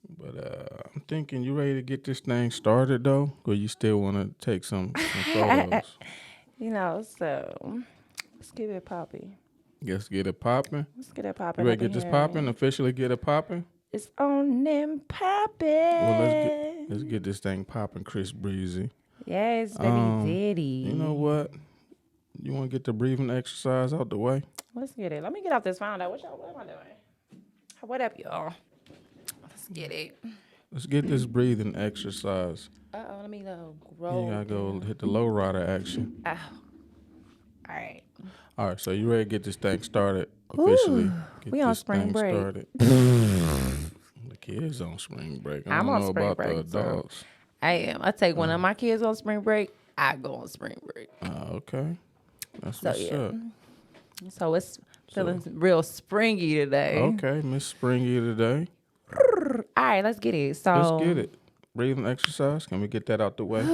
But I'm thinking you ready to get this thing started though, or you still want to take some photos? So let's get it poppy. Let's get it popping. Let's get it You popping ready up to in get this popping? here. Officially get it popping? It's on and Well, popping. let's get this thing popping, Chris Breezy. Yes, baby Um, you know daddy. what? You want to get the breathing exercise out the way? Let's get it. Let me get off this phone though. What am I doing? What up, y'all? Let's get it. Let's get this breathing exercise. Let me go You roll gotta go down. hit the low rider action. Oh, all right. All right, so you ready to get this thing started Ooh, officially? Get we on this spring thing break. started. The kids on spring break. I I'm don't on know spring about the break, so adults. I am. I take one of my kids on spring break. I go on spring break. Okay, that's So what's yeah. up. So it's So feeling real springy today. okay, Miss Springy today. All right, let's get it. Let's So get it. Breathing exercise. Can we get that out the way?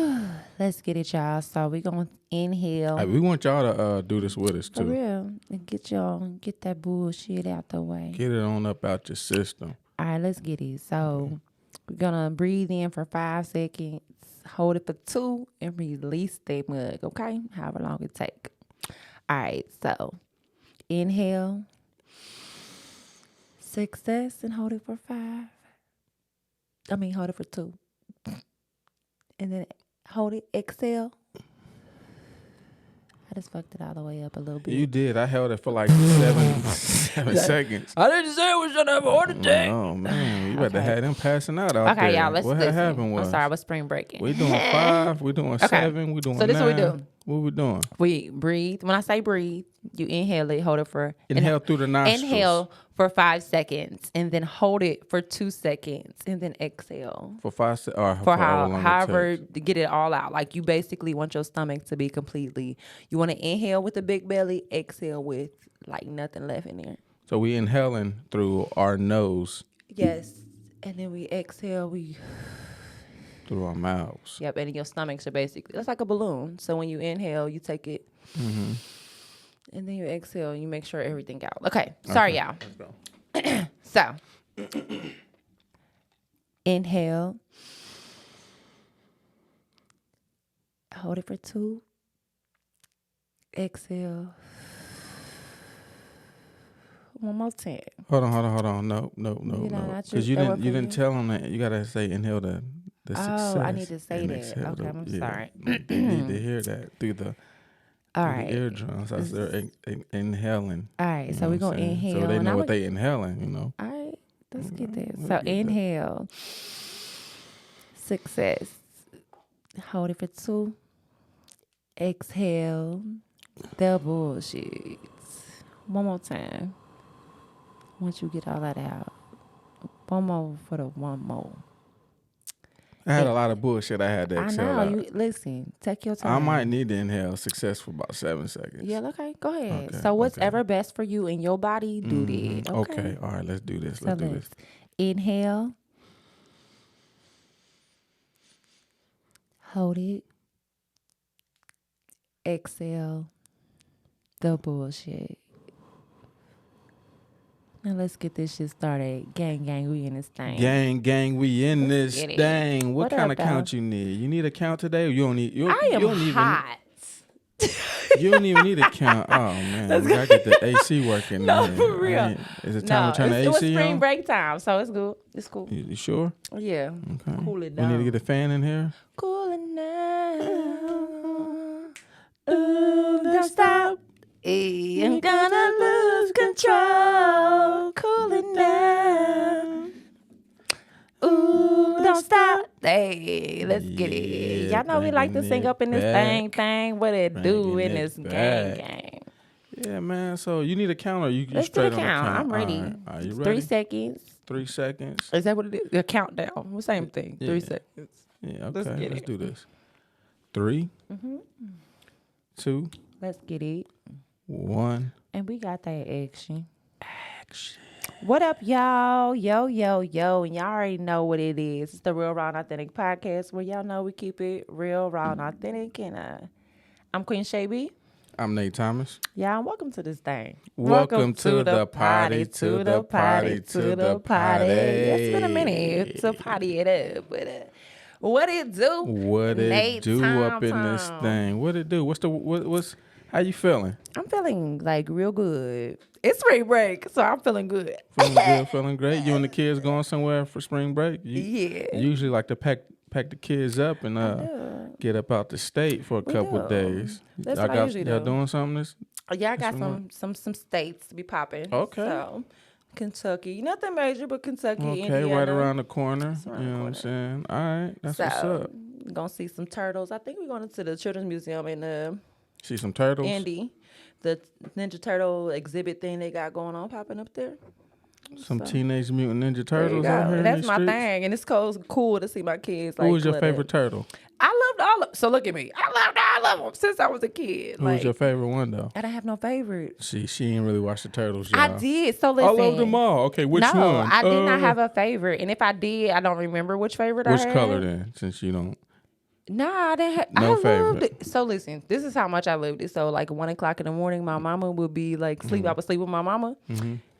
let's get it, y'all. So we gonna Hey, inhale we want y'all to do this with us for too. real and get that bullshit out the way. Get it on up out your system. All right, let's get it. So we're gonna breathe in for 5 seconds, hold it for 2, and release the mug. Okay, however long it take. All right, so inhale, success, and hold it for 5. Hold it for 2, and then hold it. Exhale. I just fucked it all the way up a little bit. You did. I held it for like 7 seconds. I didn't say we should have a heart attack. Oh man, you better Okay. have them passing out out there. Okay, y'all, let's what listen. happened was I'm sorry, I was spring breaking. we doing 5, we doing 7, we doing So this 9. what we do. What we doing? We breathe. When I say breathe, you inhale it, hold it for Inhale through the nostrils. Inhale for 5 seconds, and then hold it for 2 seconds, and then exhale For 5 seconds, or for however however to get it all out. Like you basically want your stomach to be completely. You want to inhale with a big belly, exhale with like nothing left in there. So we inhaling through our nose, Yes, and then we exhale. through our mouths. Yep, and your stomachs are basically that's like a balloon. So when you inhale, you take it, and then you exhale. You make sure everything out. Okay, sorry, y'all. Let's go. So, inhale. Hold it for 2. Exhale. One more time. Hold on. No. not Because you. you That didn't one you for didn't you? tell them that. You gotta say inhale the success. Oh, I need to say and that. exhale Okay, I'm sorry. They need to hear that through the All through right. the eardrums as they're inhaling. All right. You So know we're what going I'm to saying? inhale. So they and know I'm what they inhaling. You know. All right. Let's get that. Let's So get that. inhale. Success. Hold it for 2. Exhale. The bullshit. One more time. Once you get all that out. One more for the one more. I had a lot of bullshit I had to I exhale know. out. You listen. Take your I time. might need to inhale success for about 7 seconds. Yeah, okay. Go ahead. Okay, So what's okay. ever best for you in your body, do that. Okay. All right. Let's do this. So Let's do this. inhale. Hold it. Exhale. The bullshit. Now let's get this shit started. Gang, we in this thing. Gang, we in Let's this get it. thing. What What kind up, of count you need? You need a count today, or you don't need? I am you don't even, hot. You don't even need a count. Oh man, we gotta get the AC working. No, in for here. real. Is it time to turn the it was AC spring on? break time, so it's good. It's cool. You sure? Yeah. Okay. Cool it We down. need to get a fan in here. Cool it down. Ooh, don't stop. Hey, I'm gonna lose control. Cool it down. Ooh, don't stop. Hey, let's get it. Yeah, Y'all know we like to bringing sing it up in this back. thing. What it do Bringing in it this back. gang. Yeah, man. So you need a count, or you Let's do straight the on the count. count? I'm ready. All right. Are you It's ready? 3 seconds. 3 seconds. Is that what it is? The countdown. The same thing. Yeah. 3 seconds. Yeah. Let's Okay. get Let's it. do this. 3, 2, Let's get it. 1. And we got that action. What up, y'all? Yo. And y'all already know what it is. It's the Real, Raw, and Authentic podcast where y'all know we keep it real, raw, and authentic. And I'm Queen Shay B. I'm Nate Thomas. Yeah, and welcome to this thing. Welcome to the party, to the party, to the party. It's been a minute to party it up, but what it do? What Nate it do up in Tom this Tom. thing? What it do? What's how you feeling? I'm feeling like real good. It's spring break, so I'm feeling good. Feeling good, feeling great. You and the kids going somewhere for spring break? You Yeah. usually like to pack the kids up and get up out the state for a couple of do. days. That's y'all what I usually y'all do. doing something this? Yeah, I got That's some states to be popping. Okay. So Kentucky, nothing major, but Kentucky, Okay, Indiana. right around the corner. It's around You the know what I'm saying? All right, that's what's So, up. gonna see some turtles. I think we're going to the Children's Museum in See some turtles. Indy. The Ninja Turtle exhibit thing they got going on popping up there. Some So, Teenage Mutant Ninja there you Turtles out go. here in That's these my streets. thing, and it's cool to see my kids. Who like was your glitter. favorite turtle? I loved all of. So look at me. I loved all of them since I was a kid. Who like, was your favorite one though? I didn't have no favorite. She ain't really watched the turtles, y'all. I did. So I listen. love them all. Okay, which no, one? I did not have a favorite, and if I did, I don't remember which favorite I Which had. color then? Since you don't. Nah, I didn't have. No I loved favorite. it. So listen, this is how much I loved it. So like 1 o'clock in the morning, my mama would be like sleep. I would sleep with my mama,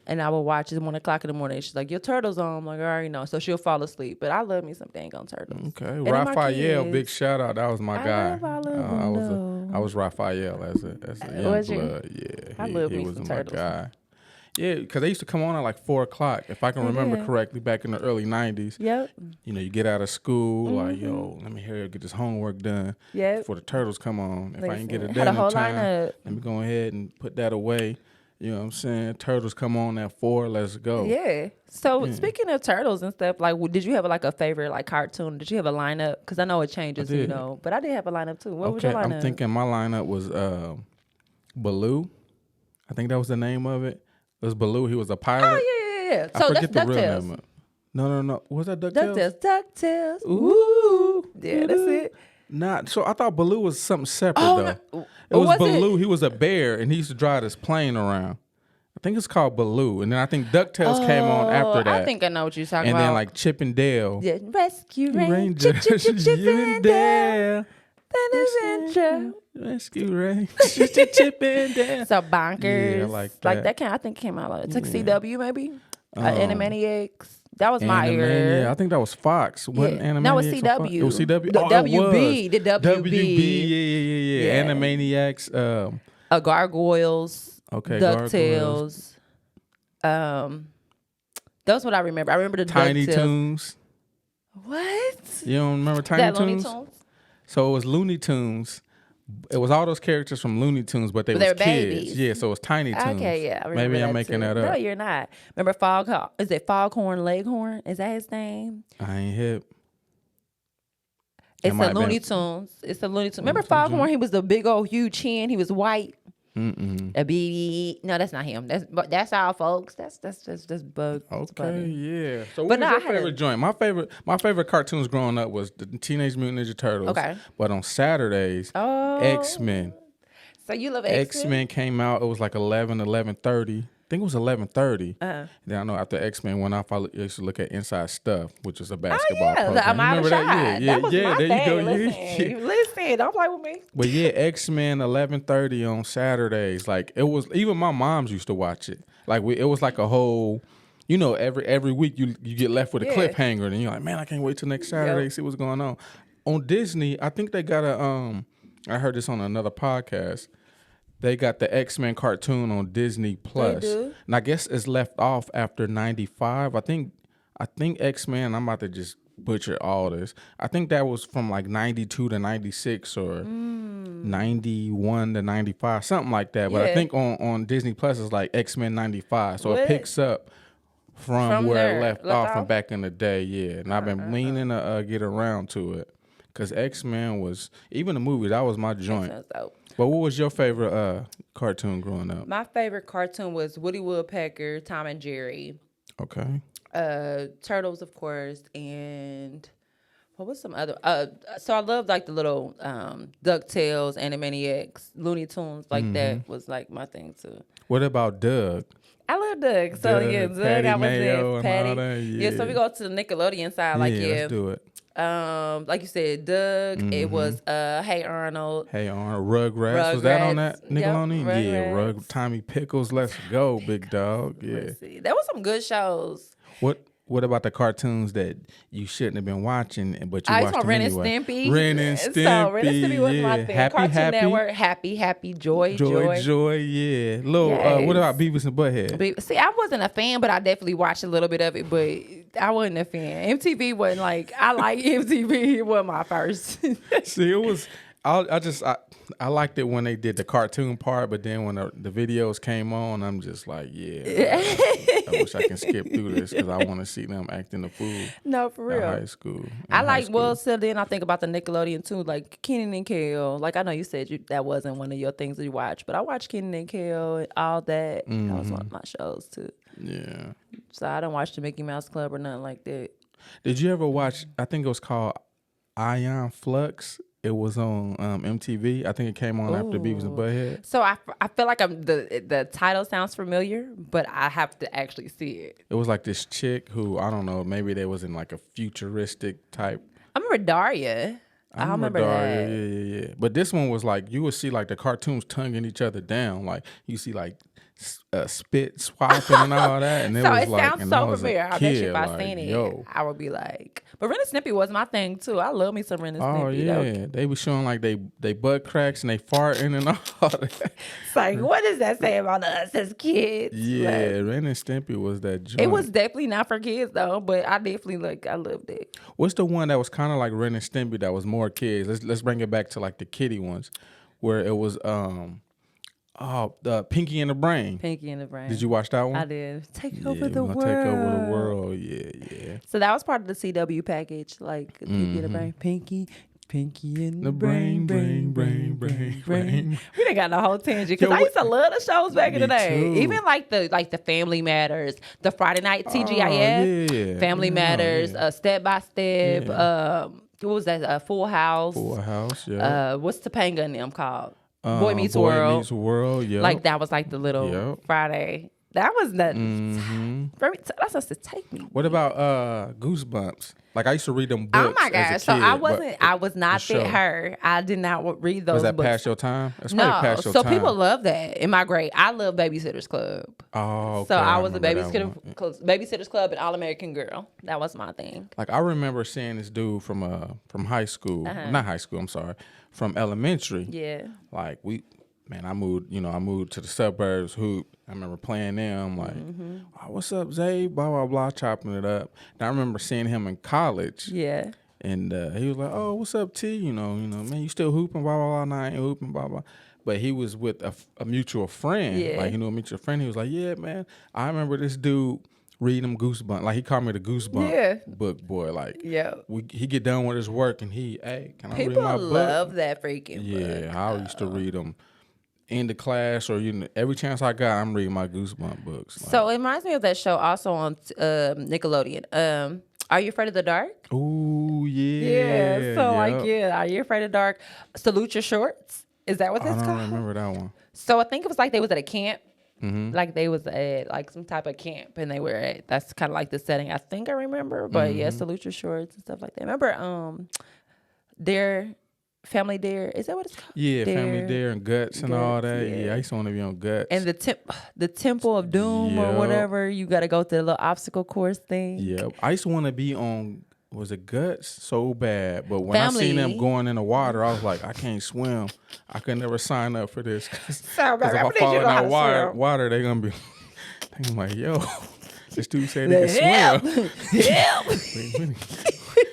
and I would watch it 1 o'clock in the morning. She's like, "Your turtles on." I'm like, "I already know." So she'll fall asleep. But I love me some dang on turtles. Okay, And then my Raphael, kids. big shout out. That was my guy. love all of them, I was Raphael as a young Was you? blood. Yeah, I love he me was some my turtles. guy. Yeah, because they used to come on at like 4 o'clock, if I can remember did. correctly, back in the early '90s. Yep. You know, you get out of school, like, yo, let me hurry up, get this homework done Yep. before the turtles come on. If I ain't get it Listen, done had a in whole time, lineup. let me go ahead and put that away. You know what I'm saying? Turtles come on at 4, let's go. Yeah. So speaking of turtles and stuff, like, did you have like a favorite like cartoon? Did you have a lineup? Because I know it changes, you did. know. But I did have a lineup too. What was Okay, your lineup? I'm thinking my lineup was Baloo. I think that was the name of it. It was Baloo. He was a pilot. Oh yeah. I So forget that's the real DuckTales. name. No. Was that DuckTales? DuckTales. Ooh. Yeah, that's it. Not so. I thought Baloo was something separate Oh, though. no. It was Was it? Baloo. He was a bear, and he used to drive this plane around. I think it's called Baloo, and then I think DuckTales came on after that. I think I know what you're talking and about. then like Chip and Dale. yeah, Rescue Ranger. Ranger. Chip and Dale. Dale. Then adventure. Rescue Ranger. Chip and Dale. So bonkers. Yeah, like Like that. I think came out. It's like CW maybe. Animaniacs. That was my Anime, era. yeah, I think that was Fox. Wasn't Yeah. No, it's Animaniacs on Fox? CW. It was CW. The Oh, WB, it was. the WB. Yeah. Yeah. Animaniacs. Gargoyles. Okay, DuckTales. That's what I remember. I remember the Tiny DuckTales. Toons. What? You don't remember Tiny That Toons? Looney Tunes? So it was Looney Tunes. It was all those characters from Looney Tunes, but they But they was were kids. babies. Yeah, so it was Tiny Toons. Okay, yeah. I remember Maybe I'm that making too. that No, up. you're not. Remember is it Foghorn Leghorn? Is that his name? I ain't hip. It's might a have Looney been- Tunes. It's a Looney Tunes. Remember Tunes, Foghorn? He was the big old huge chin. He was white. Mm-mm. A baby. No, that's not him. That's all, folks. That's Bug. Okay, Bunny. yeah. So But what no, I was your had favorite joint? My favorite cartoons growing up was the Teenage Mutant Ninja Turtles. Okay. But on Saturdays, Oh, X-Men. So you love X-Men came out. It was like 11:30. I think it was 11:30. Uh-huh. Then I know after X-Men went off, I used to look at Inside Stuff, which is a basketball program. I'm out of Remember shot. that? That was my there thing. you go. Listen, listen, don't play with me. But yeah, X-Men 11:30 on Saturdays. Like it was. Even my moms used to watch it. Like it was like a whole. You know, every week you get left with a Yeah. cliffhanger, and you're like, man, I can't wait till next Saturday to see what's going on. On Disney, I think they got a. I heard this on another podcast. They got the X-Men cartoon on Disney Plus. do? And I guess it's left off after 95. I think X-Men, I'm about to just butcher all this. I think that was from like 92 to 96 or 91 to 95, something like that. But I Yeah. think on Disney Plus it's like X-Men 95. So What? it picks up from where there, it left left off from off? back in the day, yeah. And I've been meaning to get around to it. Because X-Men was, even the movie, that was my joint. So, But what was your favorite cartoon growing up? my favorite cartoon was Woody Woodpecker, Tom and Jerry, Okay. Turtles, of course, and what was some other? So I loved like the little DuckTales, Animaniacs, Looney Tunes, like that was like my thing too. What about Doug? I love Doug. So Doug, yeah, Doug, Patty I was Mayo there. and Patty. all that, Yeah, so yeah. we go to the Nickelodeon side. Like, yeah, Let's do it. Like you said, Doug. It was Hey Arnold. Hey, on Rugrats. Was that on that Rugrats. Yep, Nickelodeon? Yeah, Rugrats. Tommy Pickles. Let's go, big dog. Yeah. Let's see. There was some good shows. What about the cartoons that you shouldn't have been watching, but you I watched saw them Ren anyway? and Stimpy. Ren and Stimpy. So Ren and Stimpy was my yeah. thing. Happy, Cartoon happy. Network. Happy, Joy. Yeah. Little. What Yes. about Beavis and Butthead? See, I wasn't a fan, but I definitely watched a little bit of it. But I wasn't a fan. MTV wasn't like I like MTV. It wasn't my first. See, it was. I liked it when they did the cartoon part, but then when the videos came on, I'm just like, yeah, I wish I can skip through this because I want to see them acting the fool. No, for In real. high school. I like, well, so then I think about the Nickelodeon too, like Kenan and Kel. Like, I know you said that wasn't one of your things that you watch, but I watched Kenan and Kel and all that. That was one of my shows too. Yeah. So I don't watch the Mickey Mouse Club or nothing like that. Did you ever watch? I think it was called Ion Flux. It was on MTV. I think it came on after Beavis and Butthead. So I feel like the title sounds familiar, but I have to actually see it. It was like this chick who, I don't know, maybe they was in like a futuristic type. I remember Daria. I remember Daria. that. Yeah. But this one was like, you would see like the cartoons tonguing each other down. Like you see like spit swapping and all that. And So was it like, sounds and so familiar. I bet you if I like, seen it, yo. I would be like, but Ren and Snippy was my thing too. I love me some Ren and Oh Snippy. yeah, they was showing like they butt cracks and they farting and all that. It's like, what does that say about us as kids? Yeah, Like, Ren and Stimpy was that joint. it was definitely not for kids though, but I definitely I loved it. What's the one that was kind of like Ren and Stimpy that was more kids? Let's bring it back to like the kiddie ones, where it was the Pinky and the Brain. Pinky and the Brain. Did you watch that one? I did. Take over Yeah, the we world. gonna take over the world. Yeah. So that was part of the CW package, like Pinky and the Brain. Pinky and the brain. We done got the whole tangent because Yo, I used to love the shows back in the Me day. too. Even like the Family Matters, the Friday Night TGIF, yeah. Family Yeah, Matters, yeah. Step by Step. What was that? Full House. Full House. Yeah. What's Topanga and them called? Boy Meets Boy World. Meets World. Yeah. Like that was like the little Yep. Friday. That was nuts. Mm-hmm. That's supposed to take me. What about Goosebumps? Like I used to read them books. Oh my gosh! As a So kid, I but wasn't. I was not the show. that her. I did not read those Was that books. past your time? That's probably No. past your So time. people love that in my grade. I love Babysitters Club. Oh, okay. So I was a remember that Babysitters Club and All American Girl. That was my thing. Like I remember seeing this dude from high school, not high school. I'm sorry, from elementary. Yeah. Like I moved to the suburbs. Hoop. I remember playing them. Like, oh, what's up, Zay? Blah blah blah, chopping it up. And I remember seeing him in college. Yeah. And he was like, "Oh, what's up, T? You know, man, you still hooping? Blah blah blah. Nah, I ain't hooping. Blah blah." But he was with a mutual friend. Yeah. Like he knew a mutual friend. He was like, "Yeah, man, I remember this dude reading them Goosebumps. Like he called me the Goosebump book boy. Like, Yeah. he get done with his work and hey, can I read People my book? love that freaking book. Yeah, I used to read them in the class or every chance I got, I'm reading my Goosebump books. Like, So it reminds me of that show also on Nickelodeon. Are You Afraid of the Dark? ooh, yeah. Yep. Are You Afraid of the Dark? Salute Your Shorts. Is that what I that's don't called? remember that one. So I think it was like they was at a camp. Mm-hmm. Like they was at like some type of camp and they were at, that's kind of like the setting I think I remember. But yeah, Salute Your Shorts and stuff like that. Remember Dare, Family Dare, is that what it's called? Yeah, Family Dare and Guts and all Guts, that. yeah. Yeah, I used to want to be on Guts. And the Temple of Doom or Yep. whatever, you got to go through the little obstacle course thing. Yep. I used to want to be on, was it Guts? So bad. But when I seen them going in the water, I was like, I can't swim. I could never sign up for this. Because if I fall in that water, they're going to be I'm like, yo, this dude said he can swim. Help!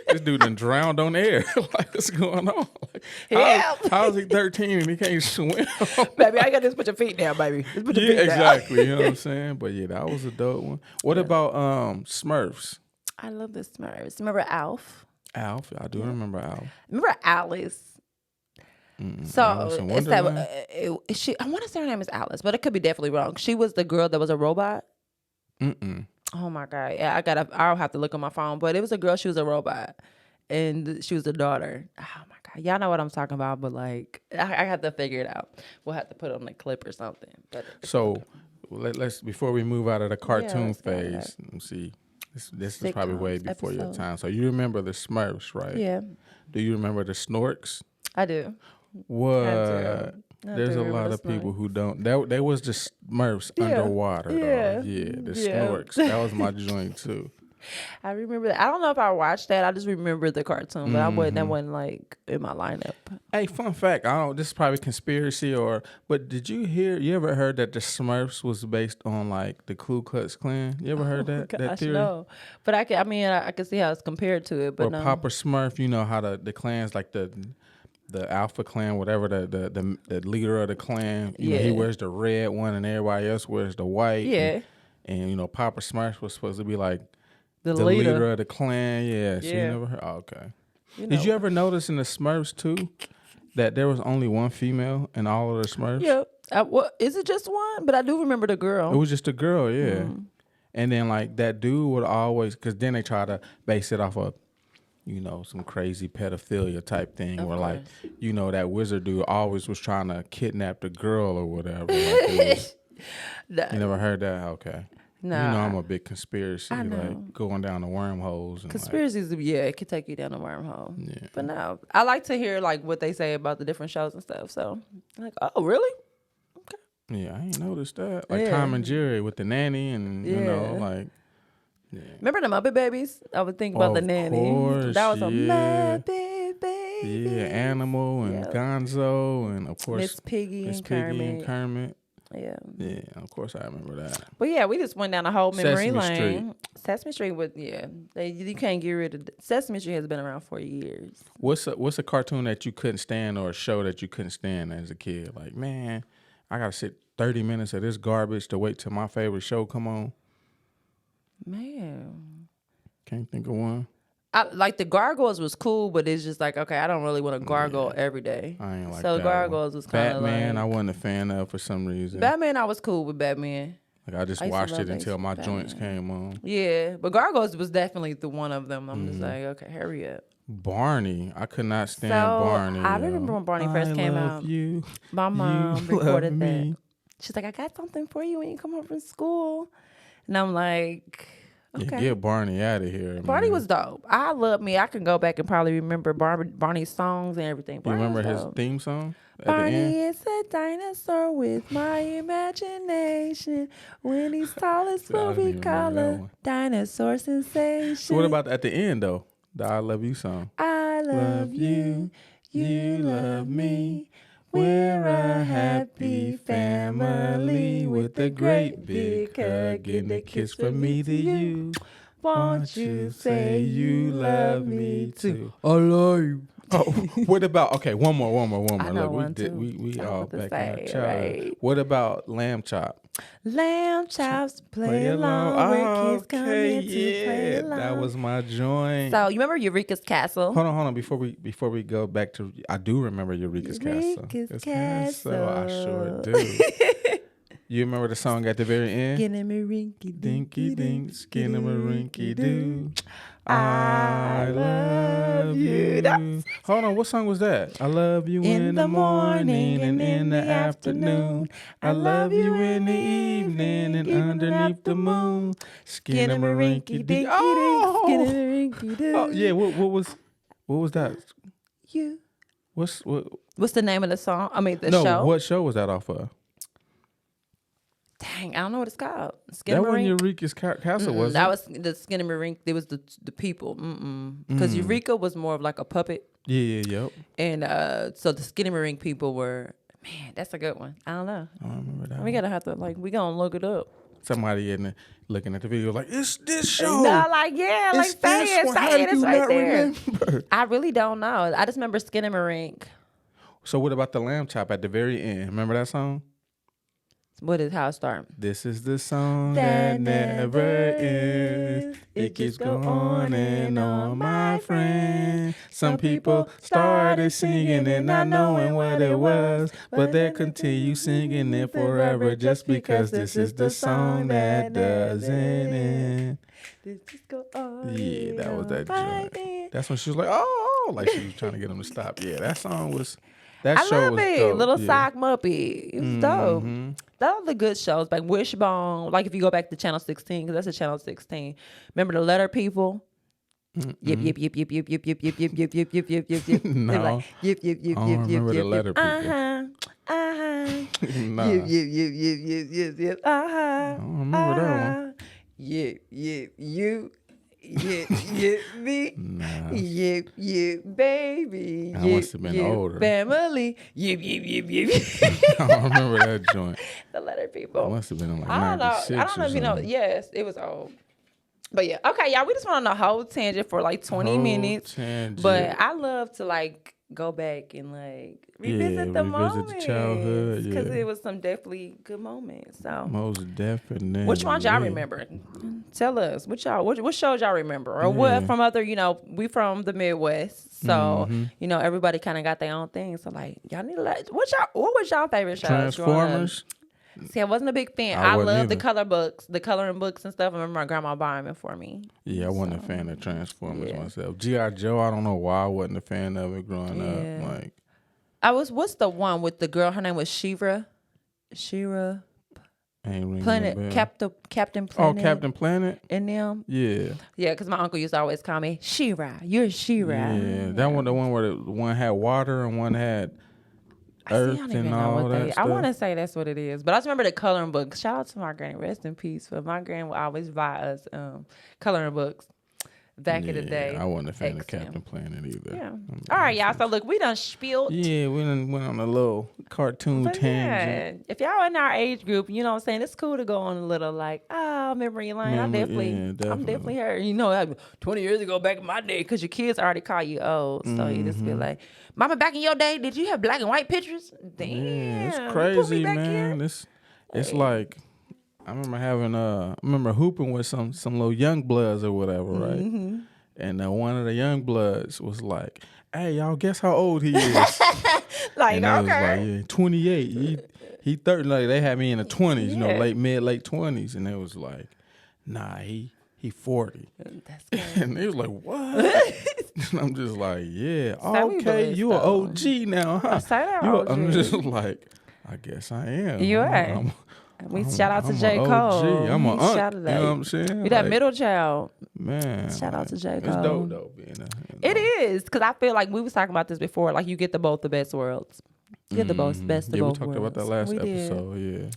This dude done drowned on air. Like, what's going on? Like, Help! how is he 13 and he can't swim? Baby, I got to just put your feet down, baby. Just put your Yeah, feet down. exactly. You know what I'm saying? But yeah, that was a dope one. What about Smurfs? I love the Smurfs. Remember Alf? Alf, I do remember Alf. Remember Alice? So Alice in it's that Wonderland? I want to say her name is Alice, but it could be definitely wrong. She was the girl that was a robot. Mm-mm. Oh my god! Yeah, I'll have to look on my phone, but it was a girl. She was a robot, and she was a daughter. Oh my god! Y'all know what I'm talking about, but like I have to figure it out. We'll have to put it on the clip or something. But So let's before we move out of the cartoon let's go phase, let me see. This is probably way Sitcoms before your episode. time. So you remember the Smurfs, right? Yeah, Do you remember the Snorks? I do. What? I There's do a remember lot the of people Snorks. who don't. They was the Smurfs Yeah. underwater, Yeah. though. Yeah, the Yeah. Snorks. That was my joint too. I remember that. I don't know if I watched that. I just remember the cartoon, but Mm-hmm. that wasn't like in my lineup. Hey, fun fact. I don't. This is probably conspiracy, but did you hear? You ever heard that the Smurfs was based on like the Ku Klux Klan? You ever heard that Gosh, theory? no. But I can see how it's compared to it. But Or no. Papa Smurf, you know how the clans like the Alpha Clan, whatever the leader of the clan, you know, he Yeah. wears the red one and everybody else wears the white. Yeah. And you know, Papa Smurf was supposed to be like The the leader. leader of the clan. Yeah. So you Yeah. never heard? Oh, okay. You Did know. you ever notice in the Smurfs too that there was only one female in all of the Smurfs? Yeah. Is it just one? But I do remember the girl. It was just a girl, yeah. Mm. And then like that dude would always, because then they try to base it off of, you know, some crazy pedophilia type thing Of where like, course. you know, that wizard dude always was trying to kidnap the girl or whatever. Like it was- Nah, you never heard that? Okay. nah, You know I'm a big conspiracy, I know. like going down the wormholes and conspiracies. Yeah, it could take you down a wormhole. like, yeah. But no, I like to hear like what they say about the different shows and stuff. So, like, oh, really? Yeah, I ain't noticed that. Like Yeah. Tom and Jerry with the nanny and you know, Yeah. like yeah. Remember the Muppet Babies? I would think about the Of nanny. course, That was a yeah. Muppet Baby. Yeah, Animal and Yep. Gonzo and of course Miss Piggy Miss and Piggy Kermit. and Kermit. Yeah. Yeah, of course I remember that. But yeah, we just went down a whole memory Sesame lane. Sesame Street was you can't get rid of Sesame Street has been around for years. What's a cartoon that you couldn't stand or a show that you couldn't stand as a kid? Like, man, I gotta sit 30 minutes of this garbage to wait till my favorite show come on. Man. Can't think of one. I like the Gargoyles was cool, but it's just like, okay, I don't really want to gargle every day. I ain't like So that Gargoyles one. was kind of Batman, like I wasn't a fan of for some reason. Batman. I was cool with Batman. Like I just I used to watched love it until my Batman. joints came on. Yeah, but Gargoyles was definitely the one of them. I'm Mm-hmm. just like, okay, hurry up. Barney, I could not stand So, Barney. I yo. remember when Barney first I came love out. You. My mom You love recorded that. me. She's like, I got something for you when you come home from school. And I'm like, Yeah, okay. get Barney out of here. Barney man. was dope. I love me. I can go back and probably remember Barney's songs and everything. You Barney remember was his dope. theme song at the end? Barney is a dinosaur with my imagination. When he's tallest, I what don't we even call remember that a one. dinosaur sensation. So what about at the end though? The I Love You song. I love you, you love me. We're a happy family with a great big hug and a kiss from me to you. Won't you say you love me too? I love you. Oh, what about one more. I know Look, one, too. we I all was back about in to our say, childhood. right. What about Lamb Chop? Lamb chops, play along, where kids come in to play along. That was my joint. So you remember Eureka's Castle? Hold on. Before we go back to, I do remember Eureka's Castle. Eureka's I sure Castle. do. You remember the song at the very end? Skin him a rinky Dinky dink, skin him a rinky doo. I love you. That's- Hold on, what song was that? I love you in the morning and in the afternoon. I love you in the evening and underneath the moon. Skin him a rinky dink. Skin him Oh, a rinky doo. oh yeah. What was that? You. What's the name of the song? I mean, the no? show. What show was that off of? Dang, I don't know what it's called. Skin That him a wasn't rink. Eureka's Castle, was That it? was the Skin him a rink. It was the people. Because Eureka was more of like a puppet. Yep. And so the Skinamarink people were, man, that's a good one. I don't know. I don't remember that. We one. gotta have to we gonna look it up. Somebody looking at the video like, it's this show. No, like yeah, like It's say this it, one. How say did it. It's you right not there. remember? I really don't know. I just remember Skinamarink. So what about the lamb chop at the very end? Remember that song? What is how it start? This is the song that never ends. It keeps going on, my friend. Some people started singing it not knowing what it was, but they continue singing it forever just because this is the song that doesn't end. Yeah, that was that joint. That's when she was like, oh, like she was trying to get him to stop. Yeah, that That I show love was it. dope. Little yeah. Sock Muppet. It was dope. Mhm. Those are the good shows. Like Wishbone. Like if you go back to Channel 16, because that's a Channel 16. Remember the Letter People? Yip yip yip yip yip yip yip yip yip yip yip yip yip yip yip. They No, like yip yip yip I don't yip yip remember the yip Letter yip. People. Nah, Yip yip yip yip yip yip yip. I don't remember that one. Yip yip you. Yip yip me. Nah, Yip yip baby. I Yip must have been yip older. family. Yip yip yip yip yip. I don't remember that joint. The Letter It People. must have been in like I don't know. 96 I don't know or if you know. something. Yes, it was old. But yeah, okay, y'all. We just went on a whole tangent for like 20 Whole minutes. tangent. But I love to like go back and like revisit the revisit moments the childhood, because yeah. it was some definitely good moments. So, Most definitely. which ones y'all remember? Tell us what shows y'all remember, or what Yeah. from other. We from the Midwest, so Mm-hmm. everybody kind of got their own thing. So like, y'all need to let what was y'all favorite shows? growing up? Transformers. See, I wasn't a big fan. I I wasn't love the either. color books, the coloring books and stuff. I remember my grandma buying them for me. Yeah, I wasn't a fan of Transformers yeah. myself. G.I. Joe, I don't know why I wasn't a fan of it growing Yeah. up. Like, What's the one with the girl? Her name was Shira ain't ringing Planet, a bell. Captain Oh, Planet. Captain Planet? And them. Yeah. Yeah, because my uncle used to always call me Shira. You're Shira. Yeah. That one, the one where the one had water and one had See, I earth don't even and know all what that they. stuff. I want to say that's what it is, but I just remember the coloring book. Shout out to my granny, rest in peace. But my granny would always buy us coloring books back in the day. I wasn't a fan of X-Men. Captain Planet either. Yeah. I'm All right, being y'all. So look, we done spielt. Yeah, we done went on a little cartoon But tangent. yeah, if y'all in our age group, you know what I'm saying, it's cool to go on a little like, memory lane. I'm Definitely. definitely her. Like 20 years ago back in my day, because your kids already call you old. So you just be Mm-hmm. like, Mama, back in your day, did you have black and white pictures? Damn. Yeah, it's you put me crazy, back man. here? It's like I remember hooping with some little young bloods or whatever, right? Mm-hmm. And one of the young bloods was like, "Hey, y'all, guess how old he is?" Like, and I was okay. like, "Yeah, 28." He 30. Like they had me in the 20s, Yeah. late 20s, and it was like, "Nah, he 40." That's good. And they was like, "What?" And I'm just like, "Yeah, So we okay, believe you an so. OG now, huh?" Say that, I'm OG. just like, I guess I am. You are. I'm- We shout out to I'm J. a Cole. OG. I'm He an aunt. shouted You know what I'm saying? You that Like, middle child. man. Shout out to J. It's Cole. dope though, being It is, because I feel like we was talking about this before. Like, you get the best worlds. You get the best of Mm-hmm. Yeah, we both talked worlds. about that last We did. episode. Yeah.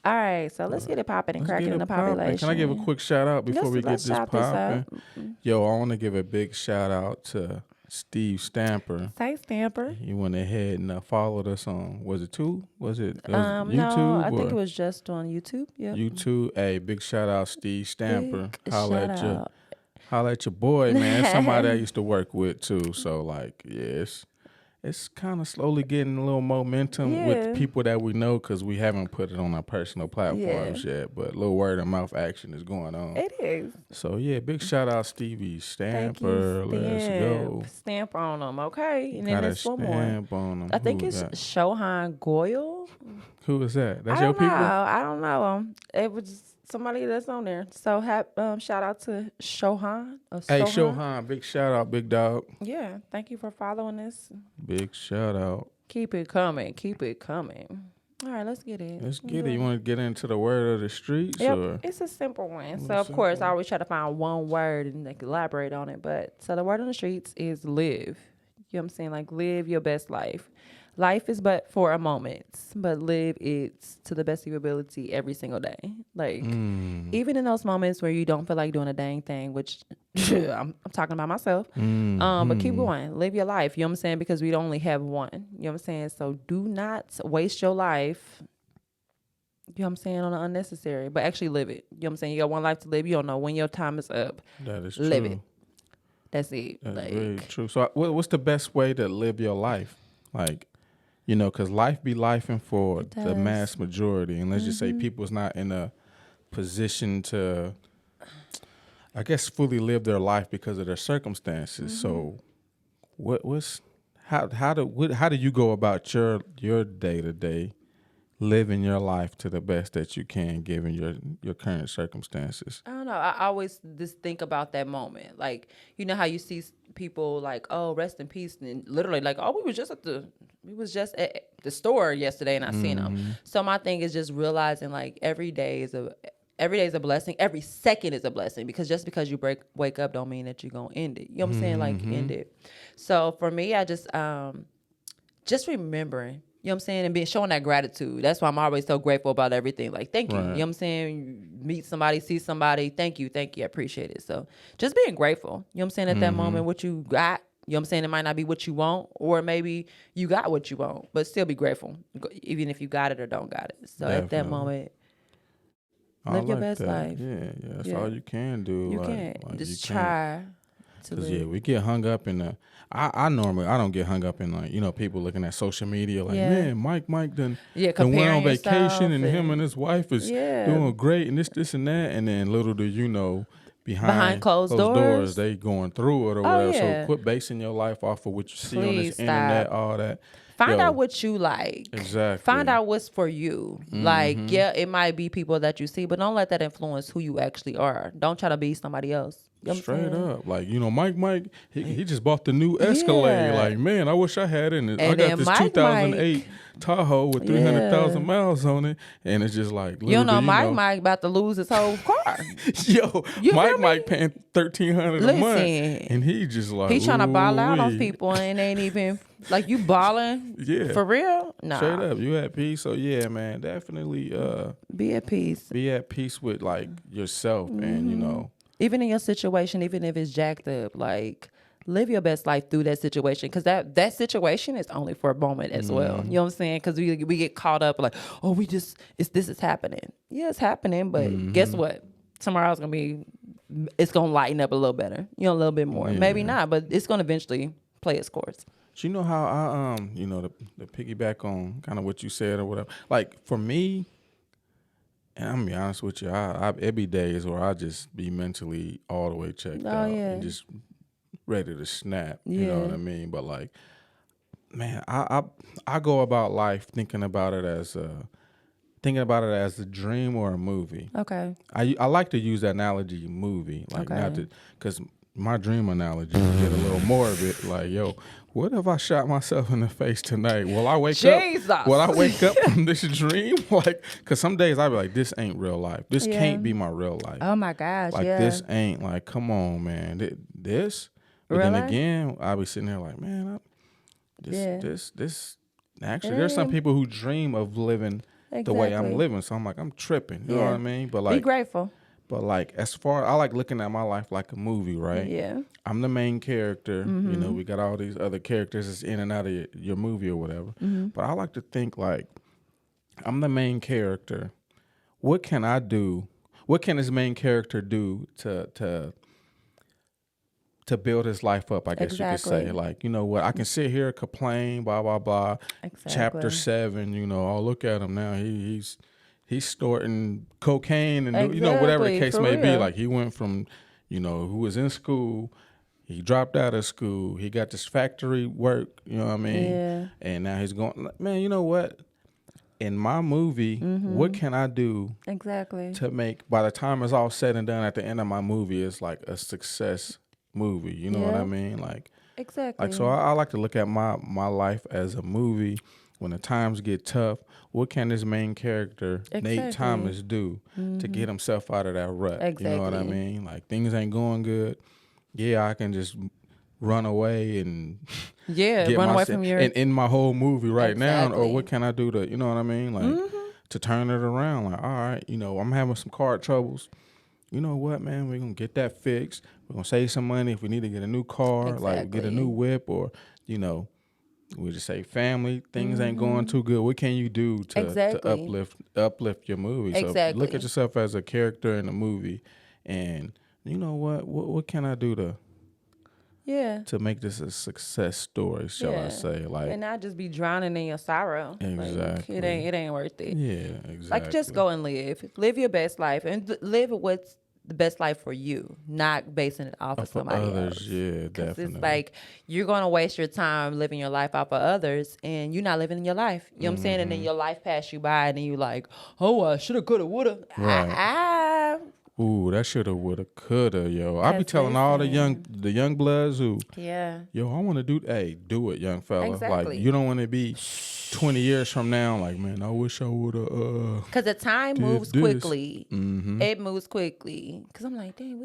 All right, so let's get it popping and Let's cracking get in it the poppin'. population. Can I give a quick shout out before we get Let's this shout this out. popping? Yo, I want to give a big shout out to Steve Stamper. Say Stamper. He went ahead and followed us on. Was it two? Was it YouTube? No, I think or it was just on YouTube. Yep. YouTube. Hey, big shout out, Steve Stamper. Big Holla shout at you. out. Holla at your boy, man. Somebody I used to work with too. So like, yeah, it's kind of slowly getting a little momentum Yeah. with people that we know because we haven't put it on our personal platforms yet. But a little word of mouth action is going on. It is. So yeah, big shout out Stevie Thank Stamper. you, Let's go. Stamp on them, okay? And then Got a there's one more. stamp on them. I think it's Shohan Goyle. Who is that? That's I your don't know. people? I don't know him. It was somebody that's on there. So shout out to Shohan. Hey, Shohan, big shout out, big dog. Yeah, thank you for following us. Big shout out. Keep it coming. Keep it coming. All right, let's get it. Let's get it. You want to get into the word of the streets? Yep, Or? it's a simple one. So of course, I always try to find one word and like elaborate on it. But so the word on the streets is live. You know what I'm saying? Like live your best life. Life is but for a moment, but live it to the best of your ability every single day. Like even in those moments where you don't feel like doing a dang thing, which I'm talking about myself. But keep going, live your life. You know what I'm saying? Because we only have one. You know what I'm saying? So do not waste your life. You know what I'm saying, on the unnecessary, but actually live it. You know what I'm saying? You got one life to live. You don't know when your time is up. That is true. Live it. That's it. That's like, very true. So what's the best way to live your life? Like, you know, because life be lifing for the does. mass majority. And let's just say people's not in a position to, I guess, fully live their life because of their circumstances. So how do you go about your day-to-day living your life to the best that you can given your current circumstances. I don't know. I always just think about that moment. Like, you know how you see people like, oh, rest in peace, and literally like, oh, we was just at the store yesterday, and I seen them. So my thing is just realizing like every day is a blessing. Every second is a blessing, because just because you wake up don't mean that you're gonna end it. You know what I'm saying? Like, end it. So for me, I just remembering, you know what I'm saying, and showing that gratitude. That's why I'm always so grateful about everything. Like, thank you. Right. You know what I'm saying? You meet somebody, see somebody, thank you, I appreciate it. So just being grateful, you know what I'm saying, at that moment, what you got. You know what I'm saying? It might not be what you want, or maybe you got what you want, but still be grateful, even if you got it or don't got it. So at that Definitely. moment, I live your like best that. life. Yeah, that's Yeah. all you can do. You like, can't. like, Just you can't. try to Cause live. we get hung up in the. I normally I don't get hung up in like, you know, people looking at social media like, Yeah. man, Mike done went Comparing on vacation yourself and him and his wife is Yeah. doing great and this and that, and then little do you know, behind closed doors doors, they going through it or Oh, whatever. yeah. So quit basing your life off of what you see on Please this internet, stop. all that. Find Yo, out what you like. Exactly. Find out what's for you. Like, yeah, it might be people that you see, but don't let that influence who you actually are. Don't try to be somebody else. You know what I'm Straight saying? up, like, you know, Mike, he just bought the new Escalade. Yeah. Like, man, I wish I had it. And I And got then this Mike 2008 Tahoe with 300,000 Yeah. miles on it, and it's just like, You know, literally, Mike about to lose his whole car. yo, You feel me? Mike paying $1,300 a month, Listen, and he just like, he trying to ball out on ooh-wee. people and ain't even like you balling. Yeah. For real? Nah. Straight up, you at peace. So yeah, man, definitely Be at peace. be at peace with like yourself, and you know. Even in your situation, even if it's jacked up, like live your best life through that situation, because that situation is only for a moment as well. You know what I'm saying? Because we get caught up like, oh, this is happening. Yeah, it's happening, but guess what? Tomorrow's it's gonna lighten up a little better. You know, a little bit more. Maybe not, but it's gonna eventually play its course. Do you know how I you know, the piggyback on kind of what you said or whatever. Like for me, and I'm gonna be honest with you, it be days where I just be mentally all the way checked out and just ready to snap. You know what I mean? But like, man, I go about life thinking about it as a dream or a movie. Okay. I like to use that analogy, movie, like not to, because my dream analogy get a little morbid. Like, yo, what if I shot myself in the face tonight? Will I wake up? Will I wake up from this dream? Like, because some days I be like, this ain't real life. This can't be my real life. Oh my gosh. Like, this ain't, like, come on, man. This. But then again, I be sitting there like, man, this. Actually, there's some people who dream of living the way I'm living. So I'm like, I'm tripping. You know what I mean? But like, be grateful. But like, as far, I like looking at my life like a movie, right? Yeah. I'm the main character. You know, we got all these other characters that's in and out of your movie or whatever. But I like to think like, I'm the main character. What can I do? What can this main character do to build his life up, I guess you could say. Like, you know what, I can sit here, complain, blah, blah, blah. Chapter 7, you know, oh, look at him now. He's snorting cocaine and, you know, whatever the case may be. Like, he went from, you know, who was in school, he dropped out of school, he got this factory work, you know what I mean? Yeah. And now he's going, man, you know what? In my movie, what can I do to make, by the time it's all said and done, at the end of my movie, it's like a success movie, you know what I mean? Like, like, so I like to look at my life as a movie. When the times get tough, what can this main character, Nate Thomas, do to get himself out of that rut? You know what I mean? Like, things ain't going good. Yeah, I can just run away and run away from your in my whole movie right now. Or what can I do to, you know what I mean? Like, to turn it around. Like, all right, you know, I'm having some car troubles. You know what, man? We're going to get that fixed. We're going to save some money if we need to get a new car, like get a new whip, or, you know, we just say family, things ain't going too good. What can you do to uplift your movie? So look at yourself as a character in a movie, and you know what can I do to make this a success story, shall I say? Like, and not just be drowning in your sorrow. Exactly. Like, it ain't worth it. Yeah, exactly. Like, just go and live your best life, and live what's the best life for you, not basing it off of For somebody others, else. yeah, Because definitely. it's like you're going to waste your time living your life off of others and you're not living your life. You know what I'm saying? And then your life pass you by and then you're like, oh, I shoulda, coulda, woulda. Right. Ooh, that shoulda, woulda, coulda, yo. I be 'Cause telling all the listen. young bloods who, Yeah. yo, I want to do, hey, do it, young fella. Like, Exactly. you don't want to be 20 years from now, like, man, I wish I would have, Because the time did moves this. quickly. Mm-hmm. It moves quickly. Because I'm like, dang,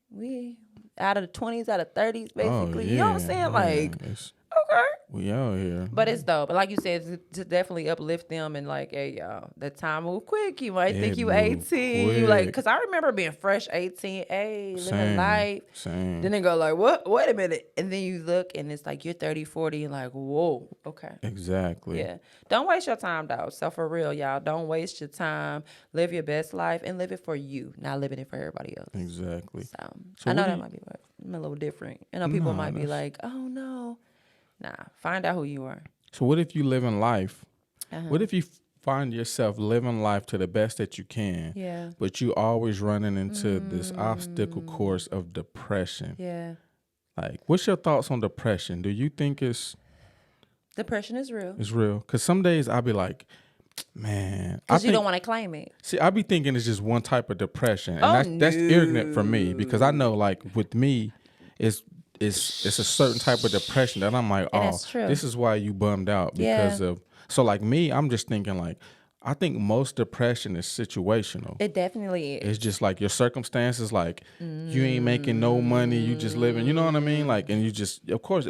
we out of the 20s, out of 30s, basically. Oh, You know what I'm yeah, saying? yeah. Like, It's, okay. we out here. But it's dope. But like you said, to definitely uplift them and like, hey, y'all, that time move quick. You might think It you move 18. You like, quick. because I remember being fresh 18, hey, living Same, life. same. Then they go like, what? Wait a minute. And then you look and it's like you're 30, 40 and like, whoa, okay. Exactly. Yeah. Don't waste your time, though. So for real, y'all, don't waste your time. Live your best life and live it for you, not living it for everybody else. Exactly. So So I know what do that you- might be a little different. You know, people Nah, might be that's- like, oh, no. Nah, find out who you are. So what if you live in life? Uh-huh. What if you find yourself living life to the best that you can, Yeah. but you always running into this obstacle course of depression? Yeah. Like, what's your thoughts on depression? Do you think it's Depression is real. real? Because some days I'll be like, man, Because you don't want to claim it. See, I be thinking it's just one type of depression, and Oh, that's ignorant for me because I know, like, with me, it's a certain type of depression that I'm like, And oh, that's true. this is why you bummed out Yeah. because of. So, like me, I'm just thinking like, I think most depression is situational. It definitely is. It's just like your circumstances, like you ain't making no money, you just living. You know what I mean? Like, and you just, of course,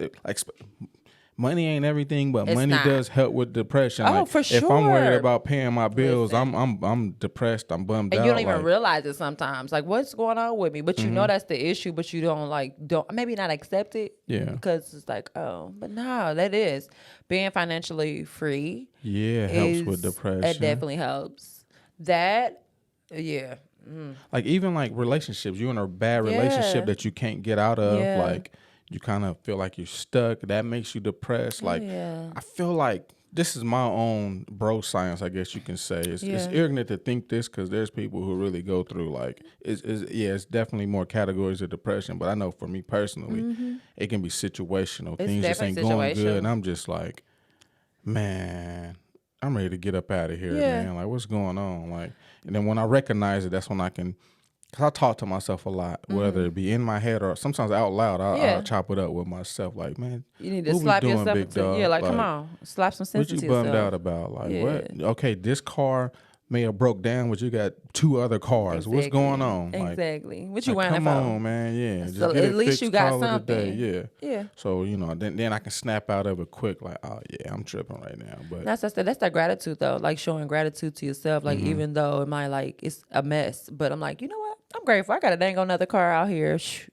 money ain't everything, but It's money not. does help with depression. Oh, like, for If I'm worried sure. about paying my bills, Listen. I'm depressed. I'm bummed out. And you don't even like, realize it sometimes. Like, what's going on with me? But you know that's the issue, but you don't maybe not accept it. Yeah. Because it's like, oh, but no, that is. Being financially free. Yeah, it helps with depression. It definitely helps. That, yeah. Like even like relationships, you're in a bad Yeah. relationship that you can't get out of. Yeah. Like you kind of feel like you're stuck. That makes you depressed. Like yeah. I feel like this is my own bro science, I guess you can say. It's Yeah. ignorant to think this because there's people who really go through like it's definitely more categories of depression. But I know for me personally, it can be situational. It's Things just ain't definitely going good, situational. and I'm just like, man, I'm ready to get up out of here, Yeah. man. Like, what's going on? Like, and then when I recognize it, that's when I can, cause I talk to myself a lot, whether it be in my head or sometimes out loud. I'll chop it up with myself. Like, man, You need to what we slap doing, yourself big into, dog? yeah, like, come Like, on. Slap some sense what you into bummed yourself. out about? Like, Yeah. what? Okay, this car may have broke down, but you got 2 other cars. What's Exactly. going on? Like, Exactly. What you like, whining come for? on, man. Yeah, just So get at it least fixed, you got call it a day. something. Yeah. Yeah. So then I can snap out of it quick. Like, oh yeah, I'm tripping right now. But That's that gratitude though, like showing gratitude to yourself. Like even though it might like it's a mess, but I'm like, you know what? I'm grateful. I got a dang another car out here. Shh.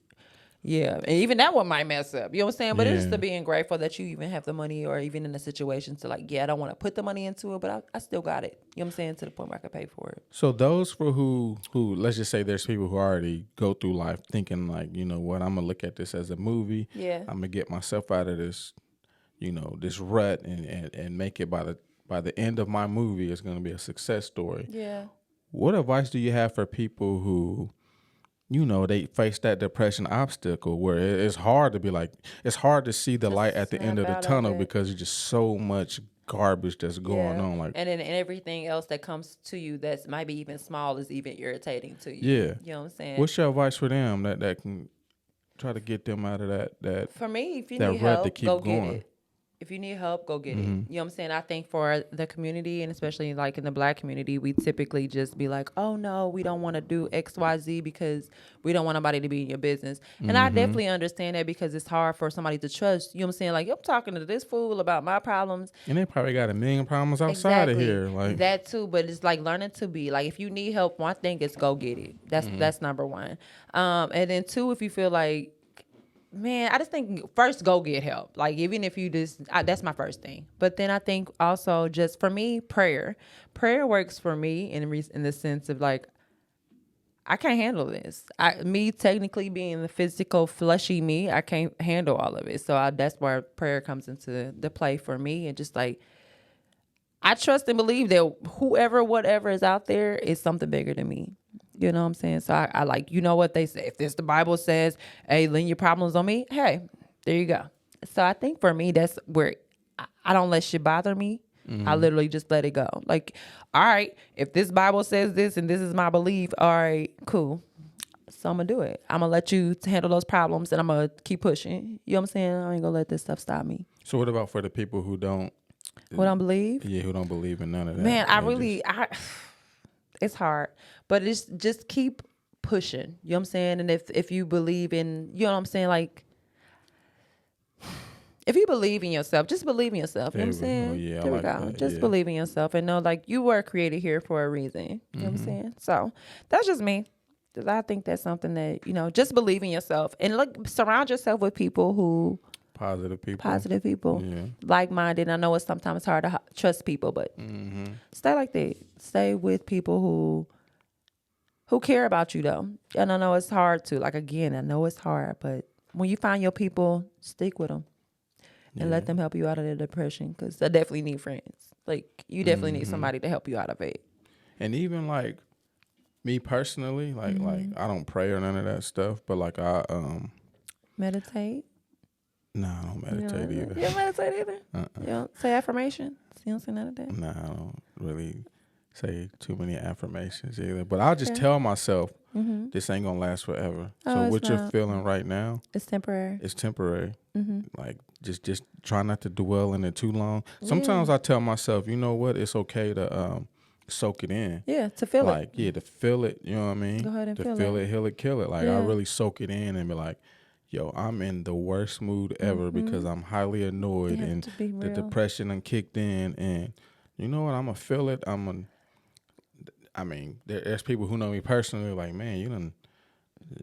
Yeah, and even that one might mess up. You know what I'm saying? But it's just Yeah. to being grateful that you even have the money, or even in a situation to like, yeah, I don't want to put the money into it, but I still got it. You know what I'm saying? To the point where I can pay for it. So those for who let's just say there's people who already go through life thinking like, you know what, I'm gonna look at this as a movie. Yeah. I'm gonna get myself out of this, this rut and make it by the end of my movie it's gonna be a success story. Yeah. What advice do you have for people who, they face that depression obstacle where it's hard to be like, it's hard to see the light at the end of snap the out of tunnel it. because there's just so much garbage that's going on. Like, and then everything else that comes to you that's might be even small is even irritating to you. Yeah. You know what I'm saying? what's your advice for them that can try to get them out of that For me, if you that need rut to help, keep go going. get it. If you need help, go get it. You know what I'm saying? I think for the community, and especially like in the Black community, we typically just be like, oh no, we don't want to do X, Y, Z because we don't want nobody to be in your business. And I definitely understand that because it's hard for somebody to trust. You know what I'm saying? Like, I'm talking to this fool about my problems. And they probably got a million problems outside of here. Like, that too, but it's like learning to be like, if you need help, one thing is go get it. That's number one. And then 2, if you feel like, man, I just think first go get help. Like even if you that's my first thing. But then I think also just for me, prayer works for me in the sense of like, I can't handle this. Me technically being the physical fleshy me, I can't handle all of it. So that's where prayer comes into the play for me, and just like, I trust and believe that whoever, whatever is out there is something bigger than me. You know what I'm saying? So I like, you know what they say. If this the Bible says, hey, lean your problems on me, hey, there you go. So I think for me, that's where I don't let shit bother me. I literally just let it go. Like, all right, if this Bible says this and this is my belief, all right, cool. So I'm gonna do it. I'm gonna let you handle those problems and I'm gonna keep pushing. You know what I'm saying? I ain't gonna let this stuff stop me. So what about for the people who don't? What I believe? Yeah, who don't believe in none of that? Man, I They really, it's hard, but it's just keep pushing. You know what I'm saying? And if you believe in, you know what I'm saying, like if you believe in yourself, just believe in yourself. You know what I'm There we go. saying? Yeah, I There we like go. that. Just Yeah. believe in yourself and know like you were created here for a reason. You know what I'm saying? So that's just me. 'Cause I think that's something that, you know, just believe in yourself and look, surround yourself with people who Positive people. positive people, Yeah. like-minded. I know it's sometimes hard to trust people, but stay like that. Stay with people who care about you though. And I know it's hard to, like, again, I know it's hard, but when you find your people, stick with them and let them help you out of the depression, because I definitely need friends. Like, you definitely need somebody to help you out of it. And even like me personally, like I don't pray or none of that stuff, but like I Meditate. nah, I don't meditate You either. don't meditate either? You don't say affirmations? You don't say none of that? Nah, I don't really say too many affirmations either. But I'll just tell myself this ain't gonna last forever. Oh, So it's what you're not. feeling right now, It's temporary. it's temporary. Like just try not to dwell in it too long. Sometimes I tell myself, you know what, it's okay to soak it in. Yeah, to feel Like, it. yeah, to feel it, you know what I mean? Go ahead and to feel feel it. it, heal it, kill it. Like I Yeah. really soak it in and be like, yo, I'm in the worst mood ever because I'm highly annoyed have and to be the real. depression done kicked in, and you know what, I'm gonna feel it. I mean, there's people who know me personally, like, man, you done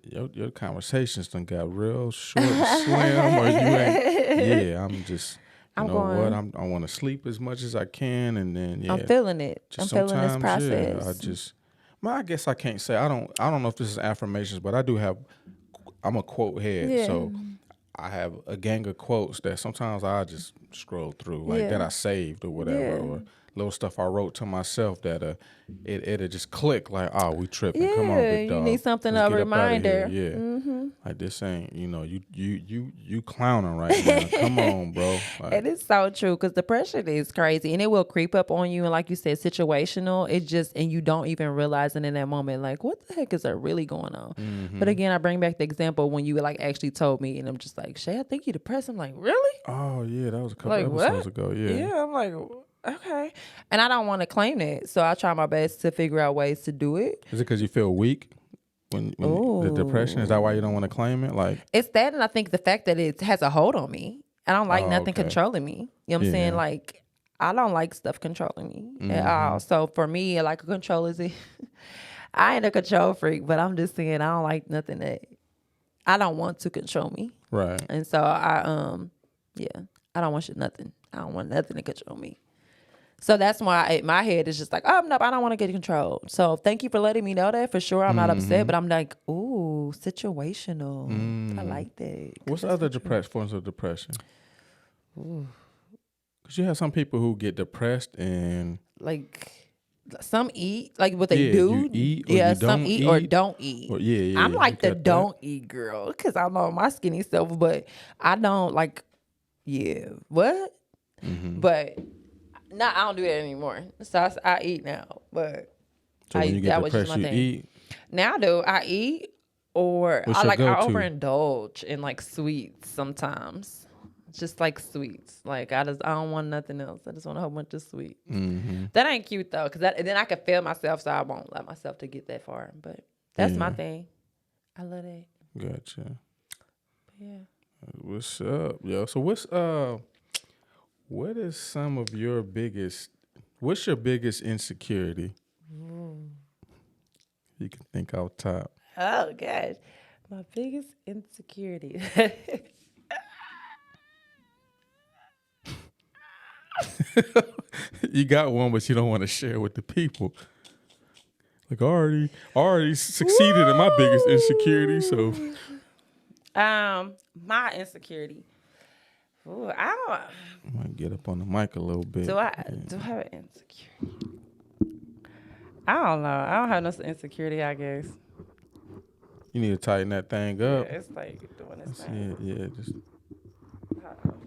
your conversations done got real short and slim, or you ain't. Yeah, I'm just, you I'm know what, going- I want to sleep as much as I can, and then yeah, I'm feeling it. I'm just feeling this sometimes, yeah, process. well, I guess I can't say I don't know if this is affirmations, but I do have. I'm a quote head, Yeah. so I have a gang of quotes that sometimes I just scroll through, like that Yeah. I saved or whatever, Yeah. or little stuff I wrote to myself that it'll just click like, oh, we tripping. Come on, Yeah, big you dog. need something, Let's a get up outta here. reminder. Yeah, like this ain't, you clowning right now. Come on, bro. Like, It is so true, because depression is crazy and it will creep up on you. And like you said, situational. It just, and you don't even realize it in that moment. Like, what the heck is that really going on? But again, I bring back the example when you like actually told me, and I'm just like, Shay, I think you're depressed. I'm like, really? oh yeah, that was a couple Like, episodes what? ago. Yeah. I'm like, okay. And I don't want to claim that. So I try my best to figure out ways to do it. Is it because you feel weak when the depression? Is that why you don't want to claim it? Like, It's that, and I think the fact that it has a hold on me. I don't like Oh, nothing okay. controlling me. You know what I'm saying? Yeah. Like, I don't like stuff controlling me at all. So for me, like, a control is I ain't a control freak, but I'm just saying I don't like nothing that I don't want to control me. right. And so yeah, I don't want nothing. I don't want nothing to control me. So that's why my head is just like, oh, no, I don't want to get controlled. So thank you for letting me know that. For sure, I'm not upset, but I'm like, ooh, situational. I like that. What's other forms of depression? Because you have some people who get depressed and Like, some eat, like what they Yeah, do. you eat or yeah, you some don't eat or eat. don't eat. Or, yeah, I'm you like the got that. don't eat girl, because I know my skinny self, but I don't like, yeah, what? But no, I don't do that anymore. So I eat now, but So when you get that was just depressed, my you thing. eat. Now, though, I eat, or What's I your like I go-to? overindulge in like sweets sometimes. Just like sweets. Like I don't want nothing else. I just want a whole bunch of sweets. That ain't cute though, because then I could fail myself, so I won't let myself to get that far. But that's my Yeah. thing. I love that. Gotcha. Yeah. What's up, yo? So what is some of your what's your biggest insecurity? You can think out top. Oh gosh, my biggest insecurity. You got one, but you don't want to share with the people. Like I already succeeded in my biggest insecurity, so My insecurity. Ooh, I don't. I might get up on the mic a little bit. Do I have an insecurity? I don't know. I don't have no insecurity, I guess. You need to tighten that thing Yeah, up. it's like doing this That's thing. it. Yeah, just Hold on.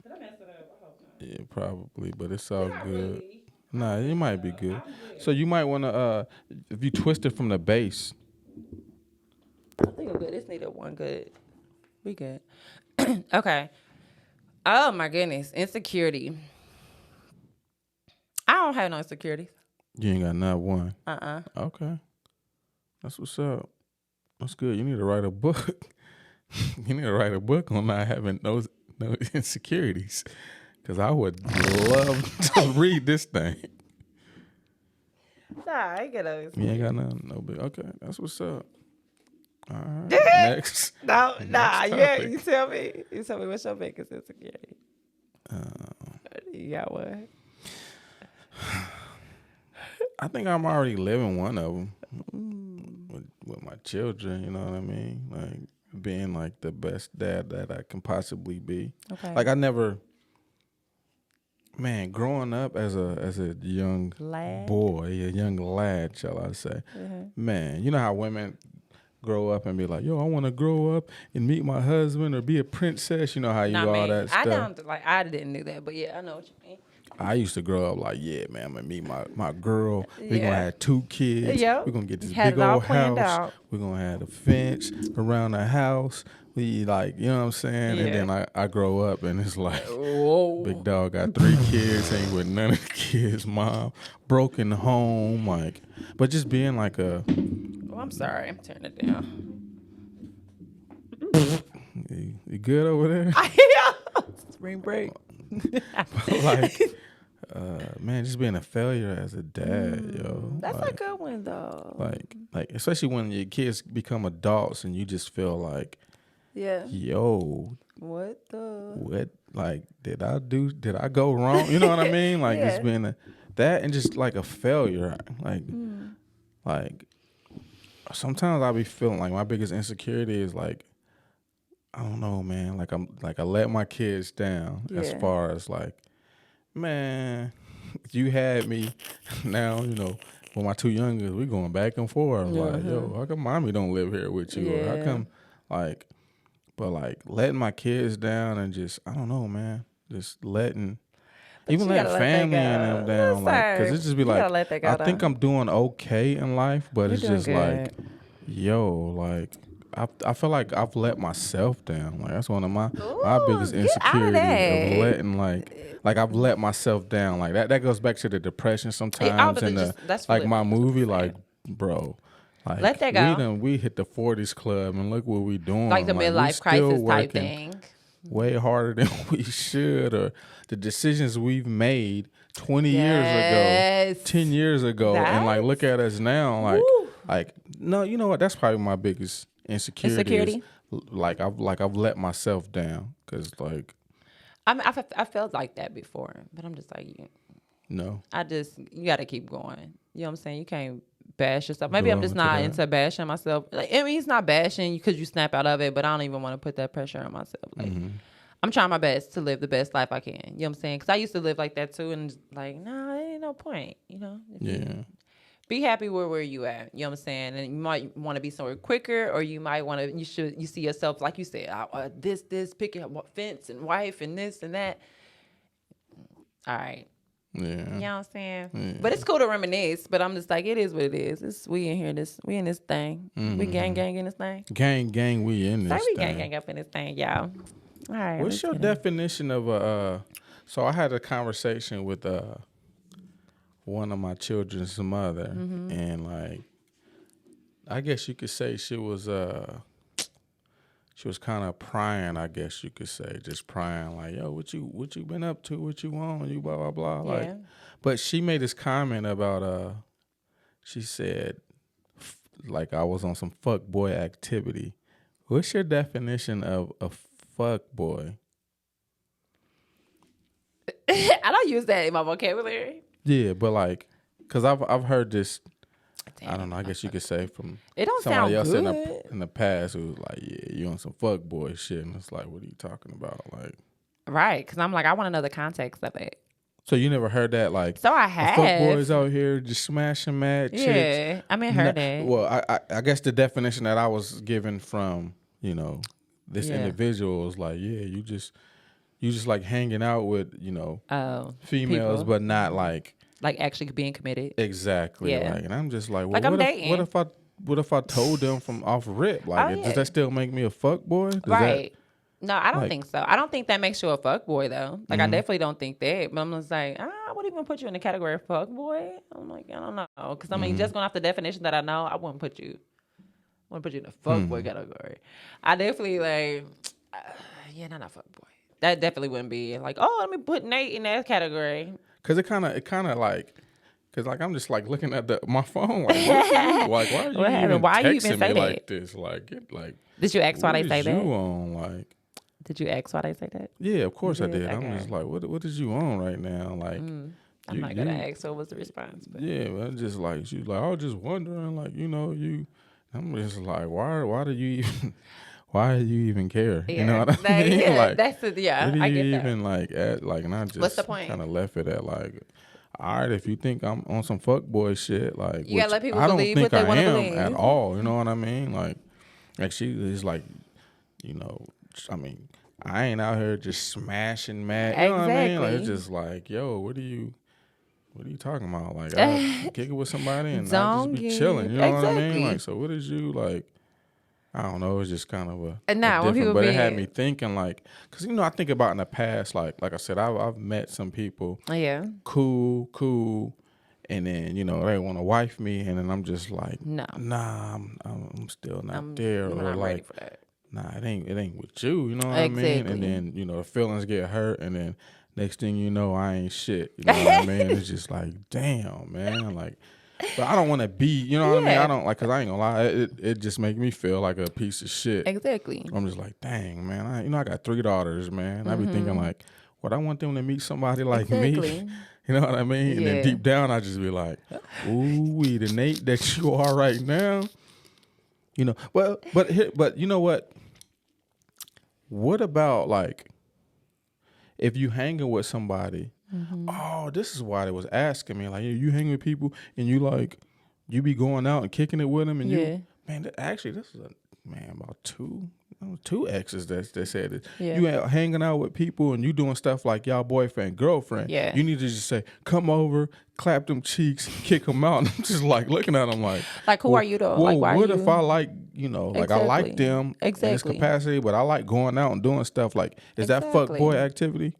Did I mess it up? I hope not. yeah, probably, but it's all Not good. really. Nah, you might be good. I'm good. So you might want to if you twist it from the base. I think I'm good. This needed one good. We good. Okay. Oh my goodness. Insecurity. I don't have no insecurities. You ain't got not one. Uh-uh. Okay, that's what's up. That's good. You need to write a book. You need to write a book on not having no insecurities, because I would love to read this thing. Nah, I ain't got no You insecurities. ain't got nothing. No big. Okay, that's what's up. All right. Next. No, nah, yeah, topic. you tell me. You tell me what's your biggest insecurity. You got one. I think I'm already living one of them with my children. You know what I mean? Like being like the best dad that I can possibly be. Okay. Like I never, man, growing up as a young Lad? boy, a young lad, shall I say? Man, you know how women grow up and be like, yo, I want to grow up and meet my husband or be a princess. You know how you Not all me. that stuff. I don't like. I didn't do that, but yeah, I know what you mean. I used to grow up like, yeah, man, I'm gonna meet my girl. We're Yeah. gonna have 2 kids. Yep. We're gonna get this Had big it all old planned house. out. We're gonna have a fence around the house. We like, you know what I'm saying? Yeah. And then I grow up and it's like, Whoa. big dog got 3 kids, ain't with none of the kids, mom, broken home, like, but just being like a, Oh, I'm sorry. I'm turning it down. you good over there? Spring break. Like, man, just being a failure as a dad, yo. That's like, a good one though. like especially when your kids become adults and you just feel like, Yeah. yo, What the? what, like, did I go wrong? You know what I mean? Like, Yeah. just being that and just like a failure. Like sometimes I be feeling like my biggest insecurity is like, I don't know, man. Like I let my kids down as Yeah. far as like, man, you had me. Now, you know, with my 2 youngest, we going back and forth. Like, yo, how come mommy don't live here with you? Or how Yeah. come, like, but like letting my kids down and just, I don't know, man, just letting, even you letting gotta let that family and them go. down, like, cause Listen, it just be you like, gotta let that go I think down. I'm doing okay in life, but You're it's doing just good. like, yo, like. I feel like I've let myself down. Like that's one of my biggest Ooh, get out of insecurities that. of letting like I've let myself down. Like that goes back to the depression sometimes but and that's like my really- movie. Like, bro, like Let that go. we hit the 40s club and look what we doing. like the we midlife still crisis type working thing. way harder than we should, or the decisions we've made 20 years Yes. ago, 10 years ago, and like look at us now. Like, Woo. like no, you know what? That's probably my biggest insecurity. Insecurity? Is, like I've let myself down because like I felt like that before, but I'm just like, no, you got to keep going. You know what I'm saying? You can't bash yourself. Maybe Go I'm just on not to that. into bashing myself. Like, I mean, it's not bashing you because you snap out of it, but I don't even want to put that pressure on myself. Like, I'm trying my best to live the best life I can. You know what I'm saying? Because I used to live like that too, and like, nah, there ain't no point. You know? If you yeah, be happy where you at. You know what I'm saying? And you might want to be somewhere quicker, or you might want to. You see yourself like you said, this picking up fence and wife and this and that. All right. yeah. You know what I'm saying? But it's cool to reminisce. But I'm just like, it is what it is. We in this thing. We gang in this thing. Gang, we in this. Say we thing. gang up in this thing, y'all. All right. What's let's your get it. definition of a? So I had a conversation with one of my children's mother, and like, I guess you could say she was kind of prying. I guess you could say just prying, like, yo, what you been up to? What you on? You blah blah blah. Like, Yeah. but she made this comment about she said like I was on some fuck boy activity. What's your definition of a fuck boy? I don't use that in my vocabulary. Yeah, but like, cause I've heard this. Damn. I don't know. I guess you could say from It don't somebody sound else good. in the past who was like, yeah, you on some fuck boy shit, and it's like, what are you talking about? Like, Right. Because I'm like, I want to know the context of it. So you never heard that, like, So I have. fuck boys out here just smashing mad chicks. Yeah, I mean, heard that. Well, I guess the definition that I was given from, you know, this Yeah. individual was like, yeah, you just like hanging out with, you know, females, people. but not like actually being committed. exactly. Yeah. Like, and I'm just like, well, Like, I'm dating. what if I told them from off rip? Like, does that still make me a fuck boy? Right. No, I don't like- think so. I don't think that makes you a fuck boy though. Like I definitely don't think that. But I'm just like, I wouldn't even put you in the category of fuck boy. I'm like, I don't know, because I mean, just going off the definition that I know, I wouldn't put you. In the fuck boy category. I definitely like, not a fuck boy. That definitely wouldn't be like, oh, let me put Nate in that category. Cause it kind of like, cause like I'm just like looking at my phone, like, why are you What happened? even Why texting you even say me that? like this? Like, Did you ask why they say you that? on? Like, Did you ask why they say that? yeah, of course I did. Okay. I'm just like, what is you on right now? Like, I'm not gonna ask. So what's the response? But. yeah, but I'm just like, she's like, I was just wondering, like, you know, I'm just like, why do you even, why do you even care? Yeah. You know what I mean? Yeah, like, that's it. Yeah, what do I you get that. even like at like? And I just What's the point? kind of left it at like, all right, if you think I'm on some fuckboy shit, like, You gotta which let people I don't believe think what they I wanna am believe. at all. You know what I mean? Like she is like, you know, I mean, I ain't out here just smashing mad. You know what I mean? Like, it's Exactly. just like, yo, what are you talking about? Like, I kick it with somebody and I Don't just be get- chilling. You know what I mean? exactly. Like, so what is you like? I don't know. It's just kind of a And now when different, people but it being- had me thinking like, cause you know I think about in the past, like I said, I've met some people, Yeah. cool, and then you know they want to wife me, and then I'm just like, No. nah, I'm still not I'm there, or not ready like, for that. nah, it ain't with you. You know what I mean? Exactly. And then you know the feelings get hurt, and then next thing you know I ain't shit. You know what I mean? It's just like, damn, man, like. But I don't want to be, you know what I mean? Yeah. I don't like, cause I ain't gonna lie, it just make me feel like a piece of shit. Exactly. I'm just like, dang, man, I got 3 daughters, man. I be thinking like, what I want them to meet somebody like me. Exactly. You know what I mean? And then Yeah. deep down, I just be like, ooh, the Nate that you are right now. You know, but you know what? What about like, if you hanging with somebody? Oh, this is why they was asking me. Like, you hang with people and you be going out and kicking it with them, and Yeah. you, man. Actually, this is about two exes that said it. Yeah. You out hanging out with people and you doing stuff like y'all boyfriend, girlfriend. Yeah. You need to just say, come over, clap them cheeks, kick them out. And I'm just like looking at them like, Like, who are you though? well, Like, why what are you? if I like, you know, like I like Exactly. them in this Exactly. capacity, but I like going out and doing stuff like, is that fuck Exactly. boy activity?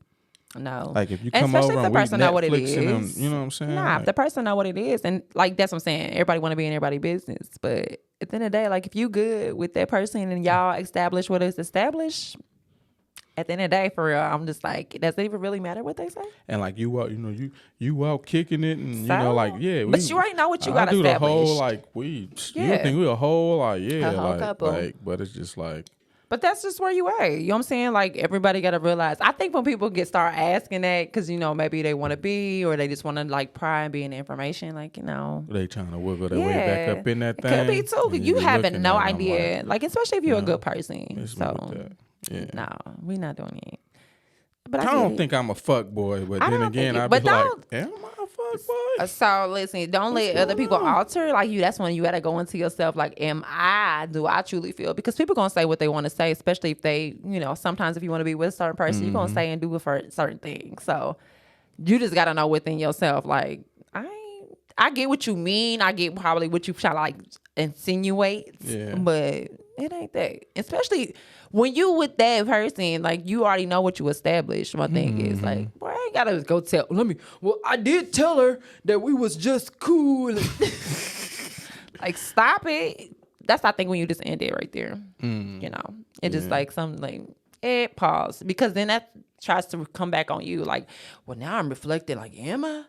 No. Like if you And come especially over if and the we person know what it Netflixing and, is. you know what I'm saying? Nah, Like, if the person know what it is, and like that's what I'm saying. Everybody want to be in everybody's business, but at the end of the day, like if you good with that person and y'all establish what is established, at the end of the day, for real, I'm just like, does it even really matter what they say? and like you out, you know, you out kicking it, and you know, So? like But you already know what you I got do the whole established. like you Yeah. think we a whole like A whole like couple. but it's just like But that's just where you are. You know what I'm saying? Like everybody got to realize. I think when people start asking that, because you know maybe they want to be, or they just want to like pry and be in the information, like you know. they trying to wiggle their way back up in that It thing. could be too. and You be having looking no at 'em idea. Like especially if you're a no, good person. miss me So with that. Yeah. no, we're not doing it. But I get don't it. think I'm a fuck boy, but I then don't again, think you- I'd be but like, don't- am I a fuck boy? So listen, don't let other going people on? alter like you. That's when you gotta go into yourself. Like, do I truly feel? Because people gonna say what they want to say, especially if they, you know, sometimes if you want to be with a certain person, you're gonna say and do it for certain things. So you just gotta know within yourself. Like, I get what you mean. I get probably what you try to like insinuate. Yeah. But it ain't that. Especially when you with that person, like you already know what you established. My thing is like, boy, I ain't gotta go tell. Well, I did tell her that we was just cool. Like, stop it. That's I think when you just end it right there. You know, it just like something like pause, because then that tries to come back on you. Like, well, now I'm reflecting. Like, am I?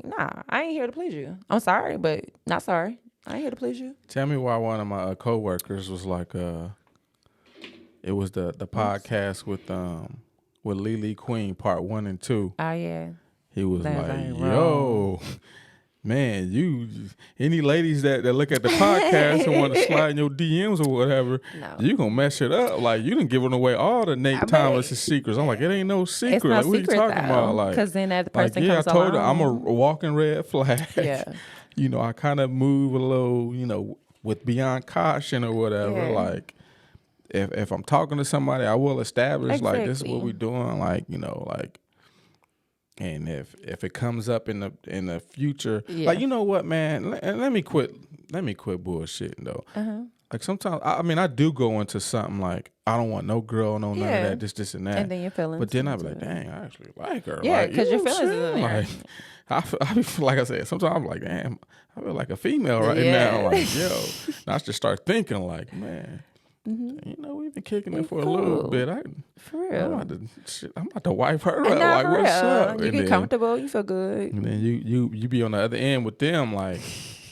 Like, nah, I ain't here to please you. I'm sorry, but not sorry. I ain't here to please you. Tell me why one of my coworkers was like, it was the podcast with Lily Queen part 1 and 2. Oh yeah. He was That like, ain't yo, man, you any ladies that look at the podcast and want to slide in your DMs or whatever, No. you gonna mess it up. Like you done giving away all the Nate Thomas' secrets. I'm like, it ain't no secret. It's no like what secret, you talking about? Like, because then that person yeah, I comes told her along. I'm a walking red flag. Yeah. You know, I kind of move a little, you know, with beyond caution or whatever. Yeah. Like, if I'm talking to somebody, I will establish like this is what Exactly. we doing. Like, you know, like. And if it comes up in the future, Yeah. like you know what, man, let me quit bullshitting though. Uh-huh. Like sometimes, I mean, I do go into something like I don't want no girl, none Yeah. of that, this and that. And then your feelings. But then I be into like, it. dang, I actually like her. Yeah, Like, 'cause you your know what I'm feelings is in saying? there. Like, I feel like I said, sometimes I'm like, damn, I feel like a female right Yeah. now. Like, yo, and I just start thinking like, man, you know, we've been kicking it for a little cool. bit. For I'm real. about to wipe her And up. not Like, for what's real. up? You And get then- comfortable. You feel good. And then you be on the other end with them like,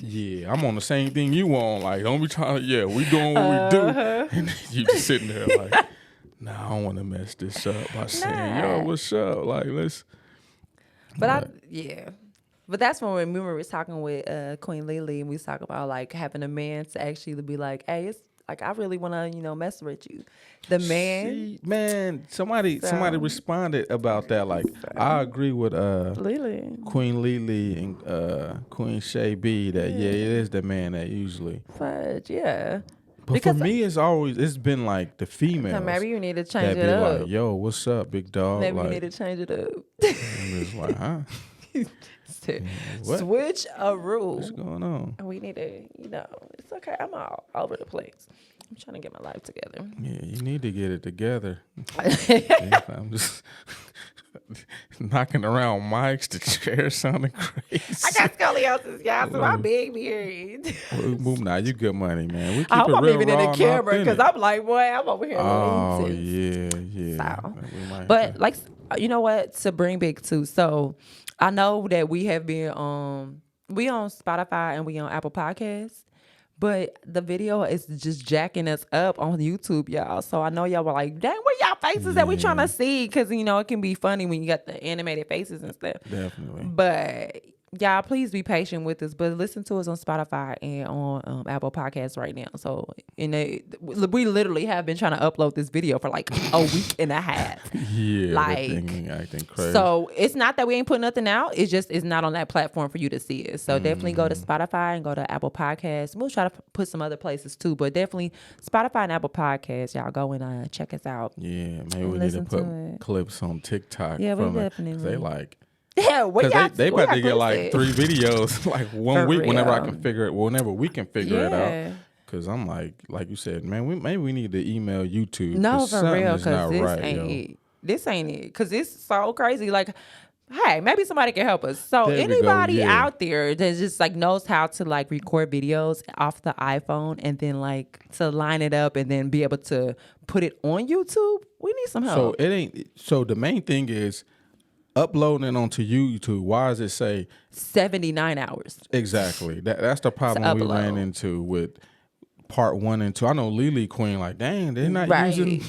yeah, I'm on the same thing you on. Like, don't be trying to, yeah, we doing what we do. And then you just sitting there like, nah, I don't want to mess this up by saying, yo, Nah. what's up? Like, let's. But But that's when we were talking with Queen Lily, and we was talking about like having a man to actually be like, hey, it's like I really want to, you know, mess with you. The man, See, man, somebody So- responded about that. Like, I agree with Lily, Queen Lily and Queen Shay B that yeah, it is the man that usually. fudge, yeah. But Because- for me, it's been like the females So maybe you need to that change be it up. like, yo, what's up, big dog? Maybe like, you need to change it up. I'm just like, huh? What? Switch a rule. What's going on? We need to, you know, it's okay. I'm all over the place. I'm trying to get my life together. Yeah, you need to get it together. Yeah, I'm just knocking around mics. The chair sounding crazy. I got scoliosis, y'all, so I'm big beard. Nah, you good money, man. We keep I hope it I'm real even in raw the and camera because authentic. I'm like, boy, I'm over here. Oh eating. yeah. So. We might have But to- like, you know what? To bring back too. So I know that we have been we on Spotify and we on Apple Podcasts, but the video is just jacking us up on YouTube, y'all. So I know y'all were like, dang, where y'all faces that we trying to see? Because you know it can be funny when you got the animated faces and stuff. definitely. But y'all, please be patient with us. But listen to us on Spotify and on Apple Podcasts right now. So, we literally have been trying to upload this video for like a week and a half. Yeah, like, that thing acting crazy. So it's not that we ain't putting nothing out. It's just it's not on that platform for you to see it. So definitely go to Spotify and go to Apple Podcasts. We'll try to put some other places too, but definitely Spotify and Apple Podcasts. Y'all go and check us out. yeah, maybe we need to listen put to it. clips on TikTok. Yeah, we from it, 'cause definitely- they like. Yeah, what Because y'all? they what about to y'all get like clips 3 videos like one For week whenever I real. can figure it. Whenever we can figure it Yeah. out. Because I'm like you said, man, maybe we need to email YouTube. at? No, 'cause for something real, is not because this right, ain't yo. it. This ain't it. Because it's so crazy. Like, hey, maybe somebody can help us. So There we go, anybody yeah. out there that just like knows how to like record videos off the iPhone and then like to line it up and then be able to put it on YouTube, we need some So help. it ain't. So the main thing is uploading it onto YouTube. Why does it say 79 hours. exactly? That's the problem we upload. ran into with part 1 and 2. I know Lily Queen like, dang, they're not Right. using.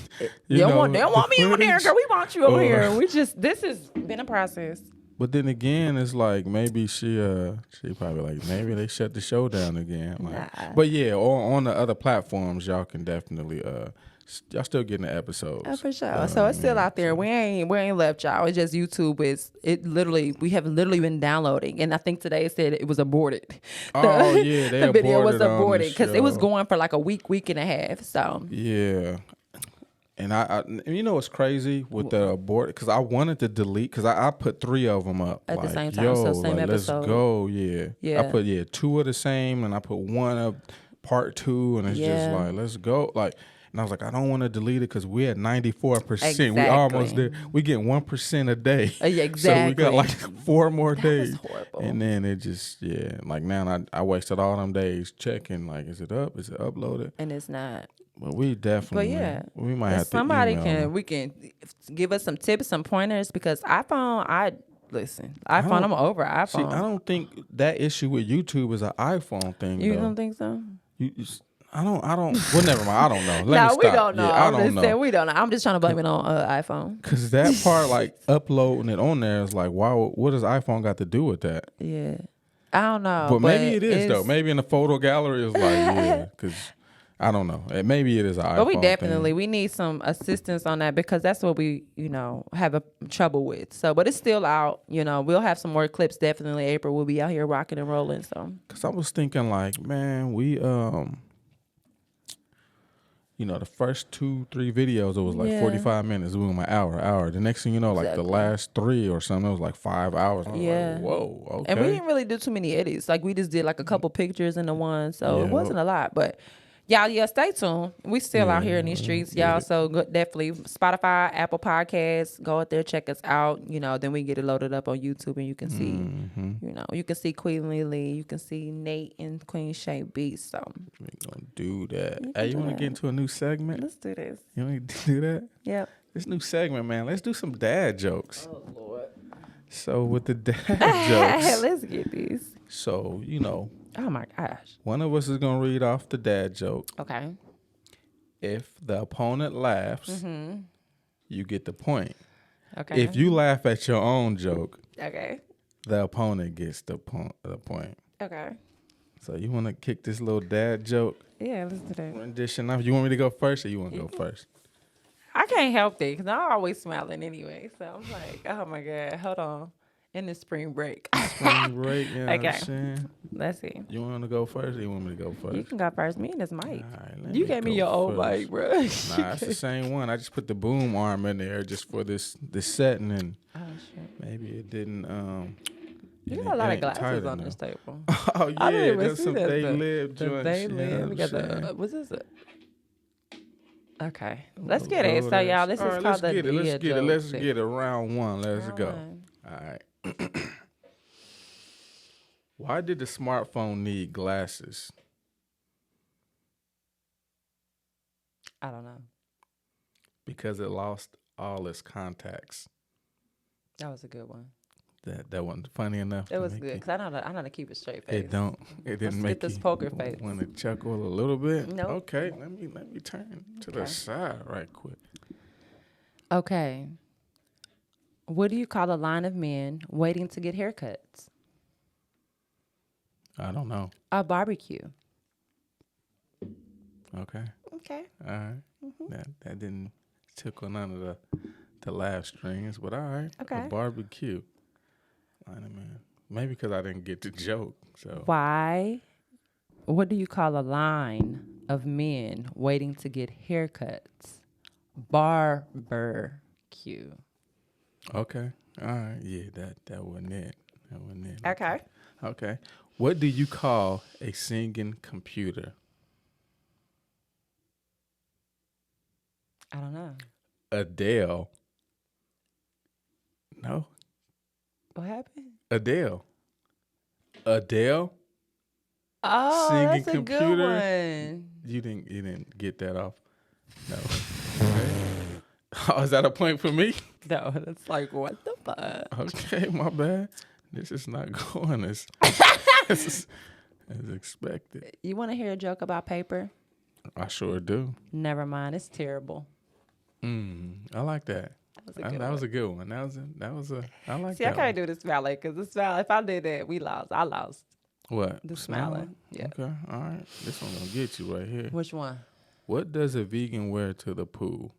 They don't want me over there, footage. girl. We want you over Or- here. This has been a process. But then again, it's like maybe she probably like maybe they shut the show down again. Like, Nah. But yeah, on the other platforms, y'all can definitely y'all still getting the episodes. Oh, for sure. So it's still out there. We ain't left y'all. It's just YouTube we have literally been downloading. And I think today it said it was aborted. Oh, yeah, they the video was aborted on the aborted because it was show. going for like a week and a half. So Yeah. And and you know what's crazy with the abort? Because I wanted to delete, because I put 3 of them up. At the like, same time, yo, so same like, episode. Let's go, yeah. Yeah. I put, 2 of the same, and I put 1 of part 2, and it's just Yeah. like, let's go. Like, and I was like, I don't want to delete it because we at 94%. We Exactly. almost there. We get 1% a day. Yeah, So we got exactly. like 4 more was days. horrible. And then it just, like now I wasted all them days checking, like, is it up? Is it uploaded? and it's not. But we definitely, we might If have to somebody email can them. we can give us some tips, some pointers because iPhone, I'm don't- over See, iPhone. I don't think that issue with YouTube is an iPhone thing. You though. don't think so? I don't. Well, never mind. I don't know. Let me No, stop. we don't know. Yeah, I I'm don't just know. saying we don't know. I'm just trying to blame it on iPhone. Cause that part, like uploading it on there, is like, wow. What does iPhone got to do with that? Yeah. I don't know. But maybe it is though. it's- Maybe in the photo gallery it's like yeah, because I don't know. Maybe it is an iPhone But we thing. definitely we need some assistance on that because that's what we have a trouble with. So, but it's still out. We'll have some more clips. Definitely, April will be out here rocking and rolling. So, Cause I was thinking like, man, we the first 2-3 videos it was like Yeah. 45 minutes. We went an hour. The next thing you know, like the Exactly. last 3 or something, it was like 5 hours. I was Yeah. like, whoa, okay. and we didn't really do too many edits. Like we just did like a couple pictures in the one, so it Yeah. wasn't a lot. But y'all, stay tuned. We still out here in these streets, yeah. y'all. So definitely Spotify, Apple Podcasts. Go out there, check us out. Then we get it loaded up on YouTube, and you can see, Mm-hmm. you can see Queen Lily, you can see Nate and Queen Shay Beats. So We gonna do that. can Hey, you do want to that. get into a new segment? let's do this. You want to do that? Yep. This new segment, man. Let's do some dad jokes. Oh Lord. So with the dad jokes, Let's get these. so Oh my gosh. one of us is gonna read off the dad joke. Okay. If the opponent laughs, you get the point. Okay. If you laugh at your own joke, Okay. the opponent gets the point. Okay. So you want to kick this little dad joke Yeah, let's do that. rendition off? You want me to go first, or you want to go first? I can't help it because I'm always smiling anyway. So I'm like, oh my God, hold on. In the spring break. Spring break, you know what Okay. I'm saying? Let's see. You want to go first, or you want me to go You first? can go first. Me and this mic. All right, let You me gave me go your old first. mic, bro. Nah, it's the same one. I just put the boom arm in there just for this setting, and Oh shit. maybe it didn't. You it got a lot ain't of tight glasses on enough. this table. Oh I didn't yeah, even that's see some that they stuff. live The joints. they you know live. what We I'm got saying? the. What's this? Okay. Let's get it. So Lord, y'all, this all is right, called the let's get it. Let's dad get it. joke Let's segment. get it. Round one. Let's Round go. one. All right. Why did the smartphone need glasses? I don't know. Because it lost all its contacts. That was a good one. That wasn't funny enough. It to was make good you- because I know how to keep a straight face. It don't. It Let's didn't get make this you poker face. want to chuckle a little bit. Nope. Okay. Let me turn to the Okay. side right quick. Okay. What do you call a line of men waiting to get haircuts? I don't know. A barbecue. Okay. Okay. All right. That didn't tickle none of the laugh strings, but all right. Okay. A barbecue. Line of man. Maybe because I didn't get the joke. So Why? What do you call a line of men waiting to get haircuts? Barbecue. okay. All right. Yeah, that wasn't it. That wasn't it. Okay. Okay. What do you call a singing computer? I don't know. Adele. No. What happened? Adele. Adele? Oh, Singing that's a computer? good one. You didn't get that off. No. Okay. Oh, is that a point for me? No, that's like, what the fuck? Okay, my bad. This is not going as as expected. You want to hear a joke about paper? I sure do. Never mind. It's terrible. I like that. That was a good That one. was a good one. That was a. I like See, I that. can't do this valet because this valet, if I did that, we lost. I lost. What? The smiling. Yeah. Okay. All right. This one gonna get you right here. Which one? What does a vegan wear to the pool?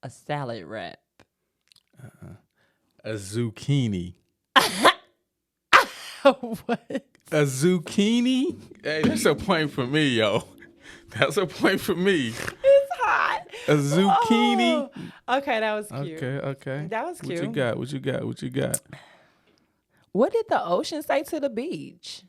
A salad wrap. A zucchini. What? A zucchini? Hey, that's a point for me, yo. That's a point for me. It's hot. A zucchini. Oh, okay, that was cute. Okay. That was What you cute. got? What you got? What did the ocean say to the beach?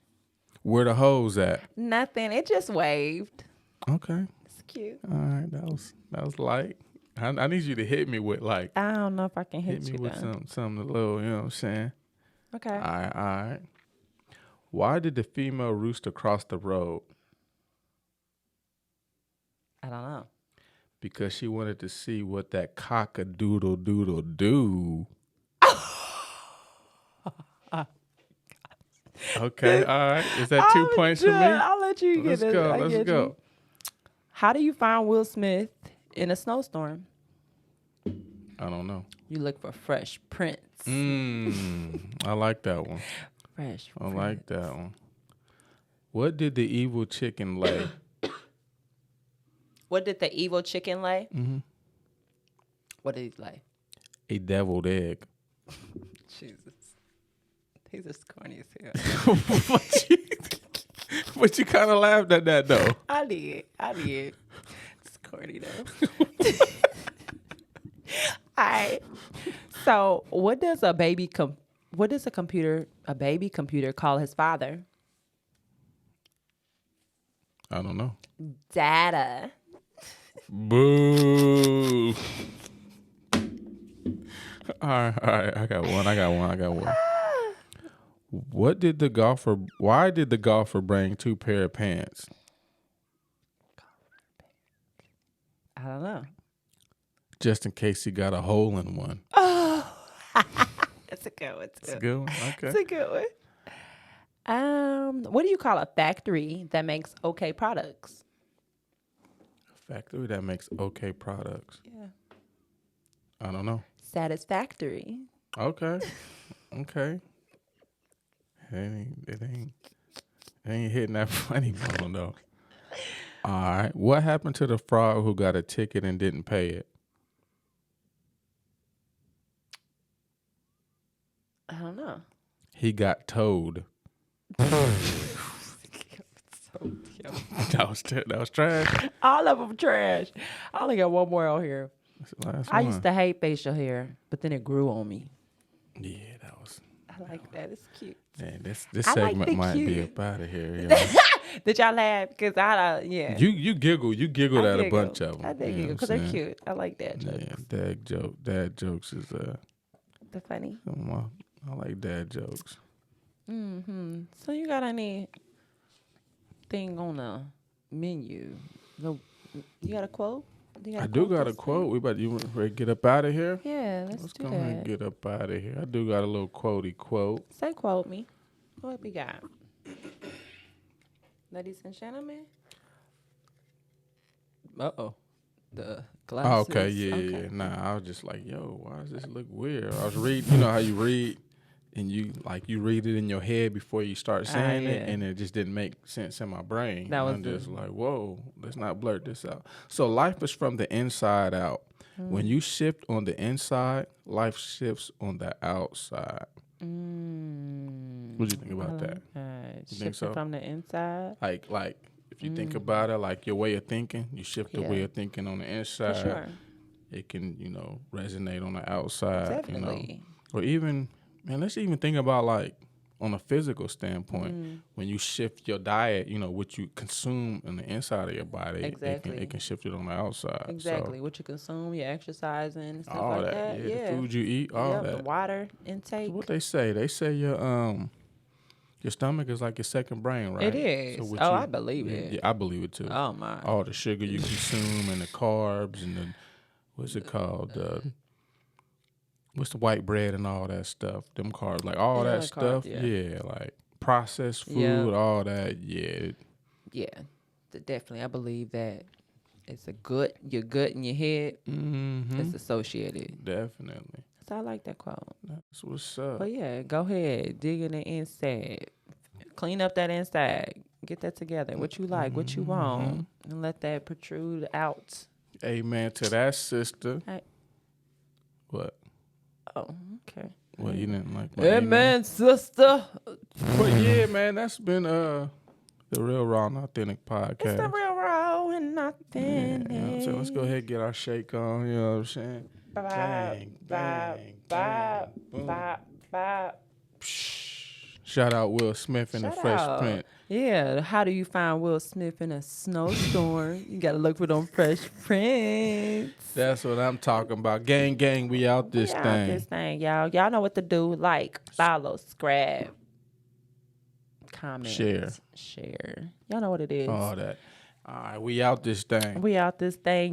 Where the hoes at? Nothing. It just waved. Okay. It's cute. All right. That was light. I need you to hit me with like I don't know if I can hit hit me you with though. something a little, you know what I'm saying? Okay. All right. Why did the female rooster cross the road? I don't know. Because she wanted to see what that cock-a-doodle doodle do. Okay, all right. Is that 2 points for me? I'll let you get Let's it. go. I Let's get go. you. How do you find Will Smith in a snowstorm? I don't know. You look for Fresh Prince. I like that one. Fresh I Prince. like that one. What did the evil chicken lay? What did the evil chicken lay? Mm-hmm. What did he lay? A deviled egg. Jesus. These are corny as hell. But you kind of laughed at that though. I did. It's corny though. All right. So, what does a baby computer call his father? I don't know. Data. Boo. All right. I got one. Why did the golfer bring 2 pair of pants? I don't know. Just in case he got a hole in one. That's a good one too. That's a good one. Okay. That's a good one. What do you call a factory that makes okay products? Factory that makes okay products. Yeah. I don't know. Satisfactory. Okay. It ain't hitting that funny bone though. All right. What happened to the frog who got a ticket and didn't pay it? I don't know. He got towed. That was trash. All of them trash. I only got one more out here. That's the last I one. used to hate facial hair, but then it grew on me. Yeah, that was. I like that. It's cute. Man, this I like segment the might be cute. up out of here. You know? Did y'all laugh? Because yeah. You giggled I at a giggle. bunch of them. I did giggle because they're cute. I like dad jokes. Yeah, dad jokes is They're funny. I like dad jokes. Mm-hmm. So you got any thing on the menu? No, you got a quote? I do got a quote. You ready to get up out of here? Yeah, let's do go ahead and that. get up out of here. I do got a little quote. Say quote me. What we got? Ladies and gentlemen. Uh-oh. The glasses. Oh, okay, yeah. Nah, I was just like, yo, why does this look weird? I was reading, you know how you read and you read it in your head before you start saying it, and it just didn't make sense in my brain. I'm just like, whoa, let's not blurt this out. So life is from the inside out. When you shift on the inside, life shifts on the outside. What do you think about that? You think so? From the inside? Like if you think about it, like your way of thinking, you shift the way of thinking on the inside. For sure. It can, resonate on the outside. Definitely. Or even, man, let's even think about like on a physical standpoint, when you shift your diet, what you consume on the inside of your body, it can shift it on the outside. Exactly. So, what you consume, your exercising, and stuff all like that. that. Yeah, the food you eat, all that. The water intake. What they say? They say your stomach is like your second brain, right? It is. So I believe it. Yeah, I believe it too. Oh my. All the sugar you consume and the carbs and the what's it called? What's the white bread and all that stuff? Them carbs, like all that stuff. Yeah, like processed food, all that. Yeah. Yeah, definitely. I believe that it's your gut and your head. Mm-hmm. It's associated. Definitely. So I like that quote. That's what's up. But yeah, go ahead, dig in the inside, clean up that inside, get that together. What you like, what you want, and let that protrude out. Amen to that, sister. What? Oh, okay. Well, you didn't like my amen, sister. But yeah, man, that's been the Real Raw and Authentic podcast. It's the Real Raw and Authentic. Yeah, so let's go ahead and get our shake on. You know what I'm saying? Bang, bang, bang, bang, bang. Shout out Will Smith and the Fresh Prince. Yeah, how do you find Will Smith in a snowstorm? You gotta look for them Fresh Prince. That's what I'm talking about. Gang, we out this thing. Y'all. Y'all know what to do. Like, follow, subscribe, comment, share. Y'all know what it is. All that. All right, we out this thing.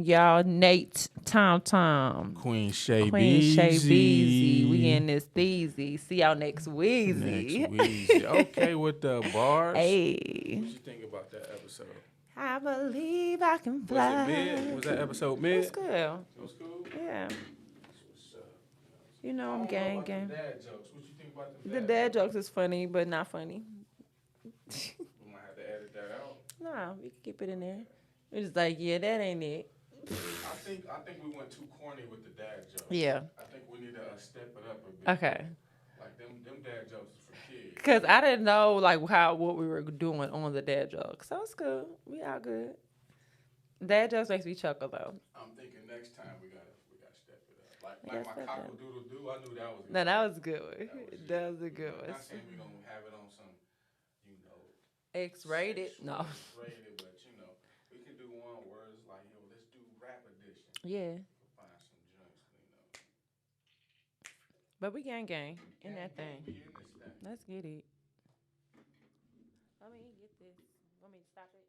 Y'all. Nate, Tom, Queen Shay Beezy. We in this Theezy. See y'all next Weezy. Okay, with the bars. Hey. What you think about that episode? I believe I can fly. Was it mid? Was that episode mid? It was good. It was cool? Yeah. You know, I I'm don't know gang about them gang. dad jokes. What you think about them The dad dad jokes is funny, but not funny. We might have to edit that out. Nah, we can keep it in there. It's just like, yeah, that ain't it. I think we went too corny with the dad jokes. Yeah. I think we need to step it up a bit. Okay. Like them dad jokes is for kids. Cause I didn't know like what we were doing on the dad jokes. So it's good. We all good. Dad jokes makes me chuckle though. I'm thinking next time we gotta step it up. Like We gotta my step it cockle up. doodle doo. I knew that was. No, that was a good one. That That was a you good know, one. not saying we're gonna have it on some, you know, X-rated? No. X-rated, but you know, we can do one where it's like, yo, let's do rap edition. Yeah. Find some joints, you know. But we gang gang in Gang, that gang, thing. we in this thing. Let's get it. Let me get this. Want me to stop it?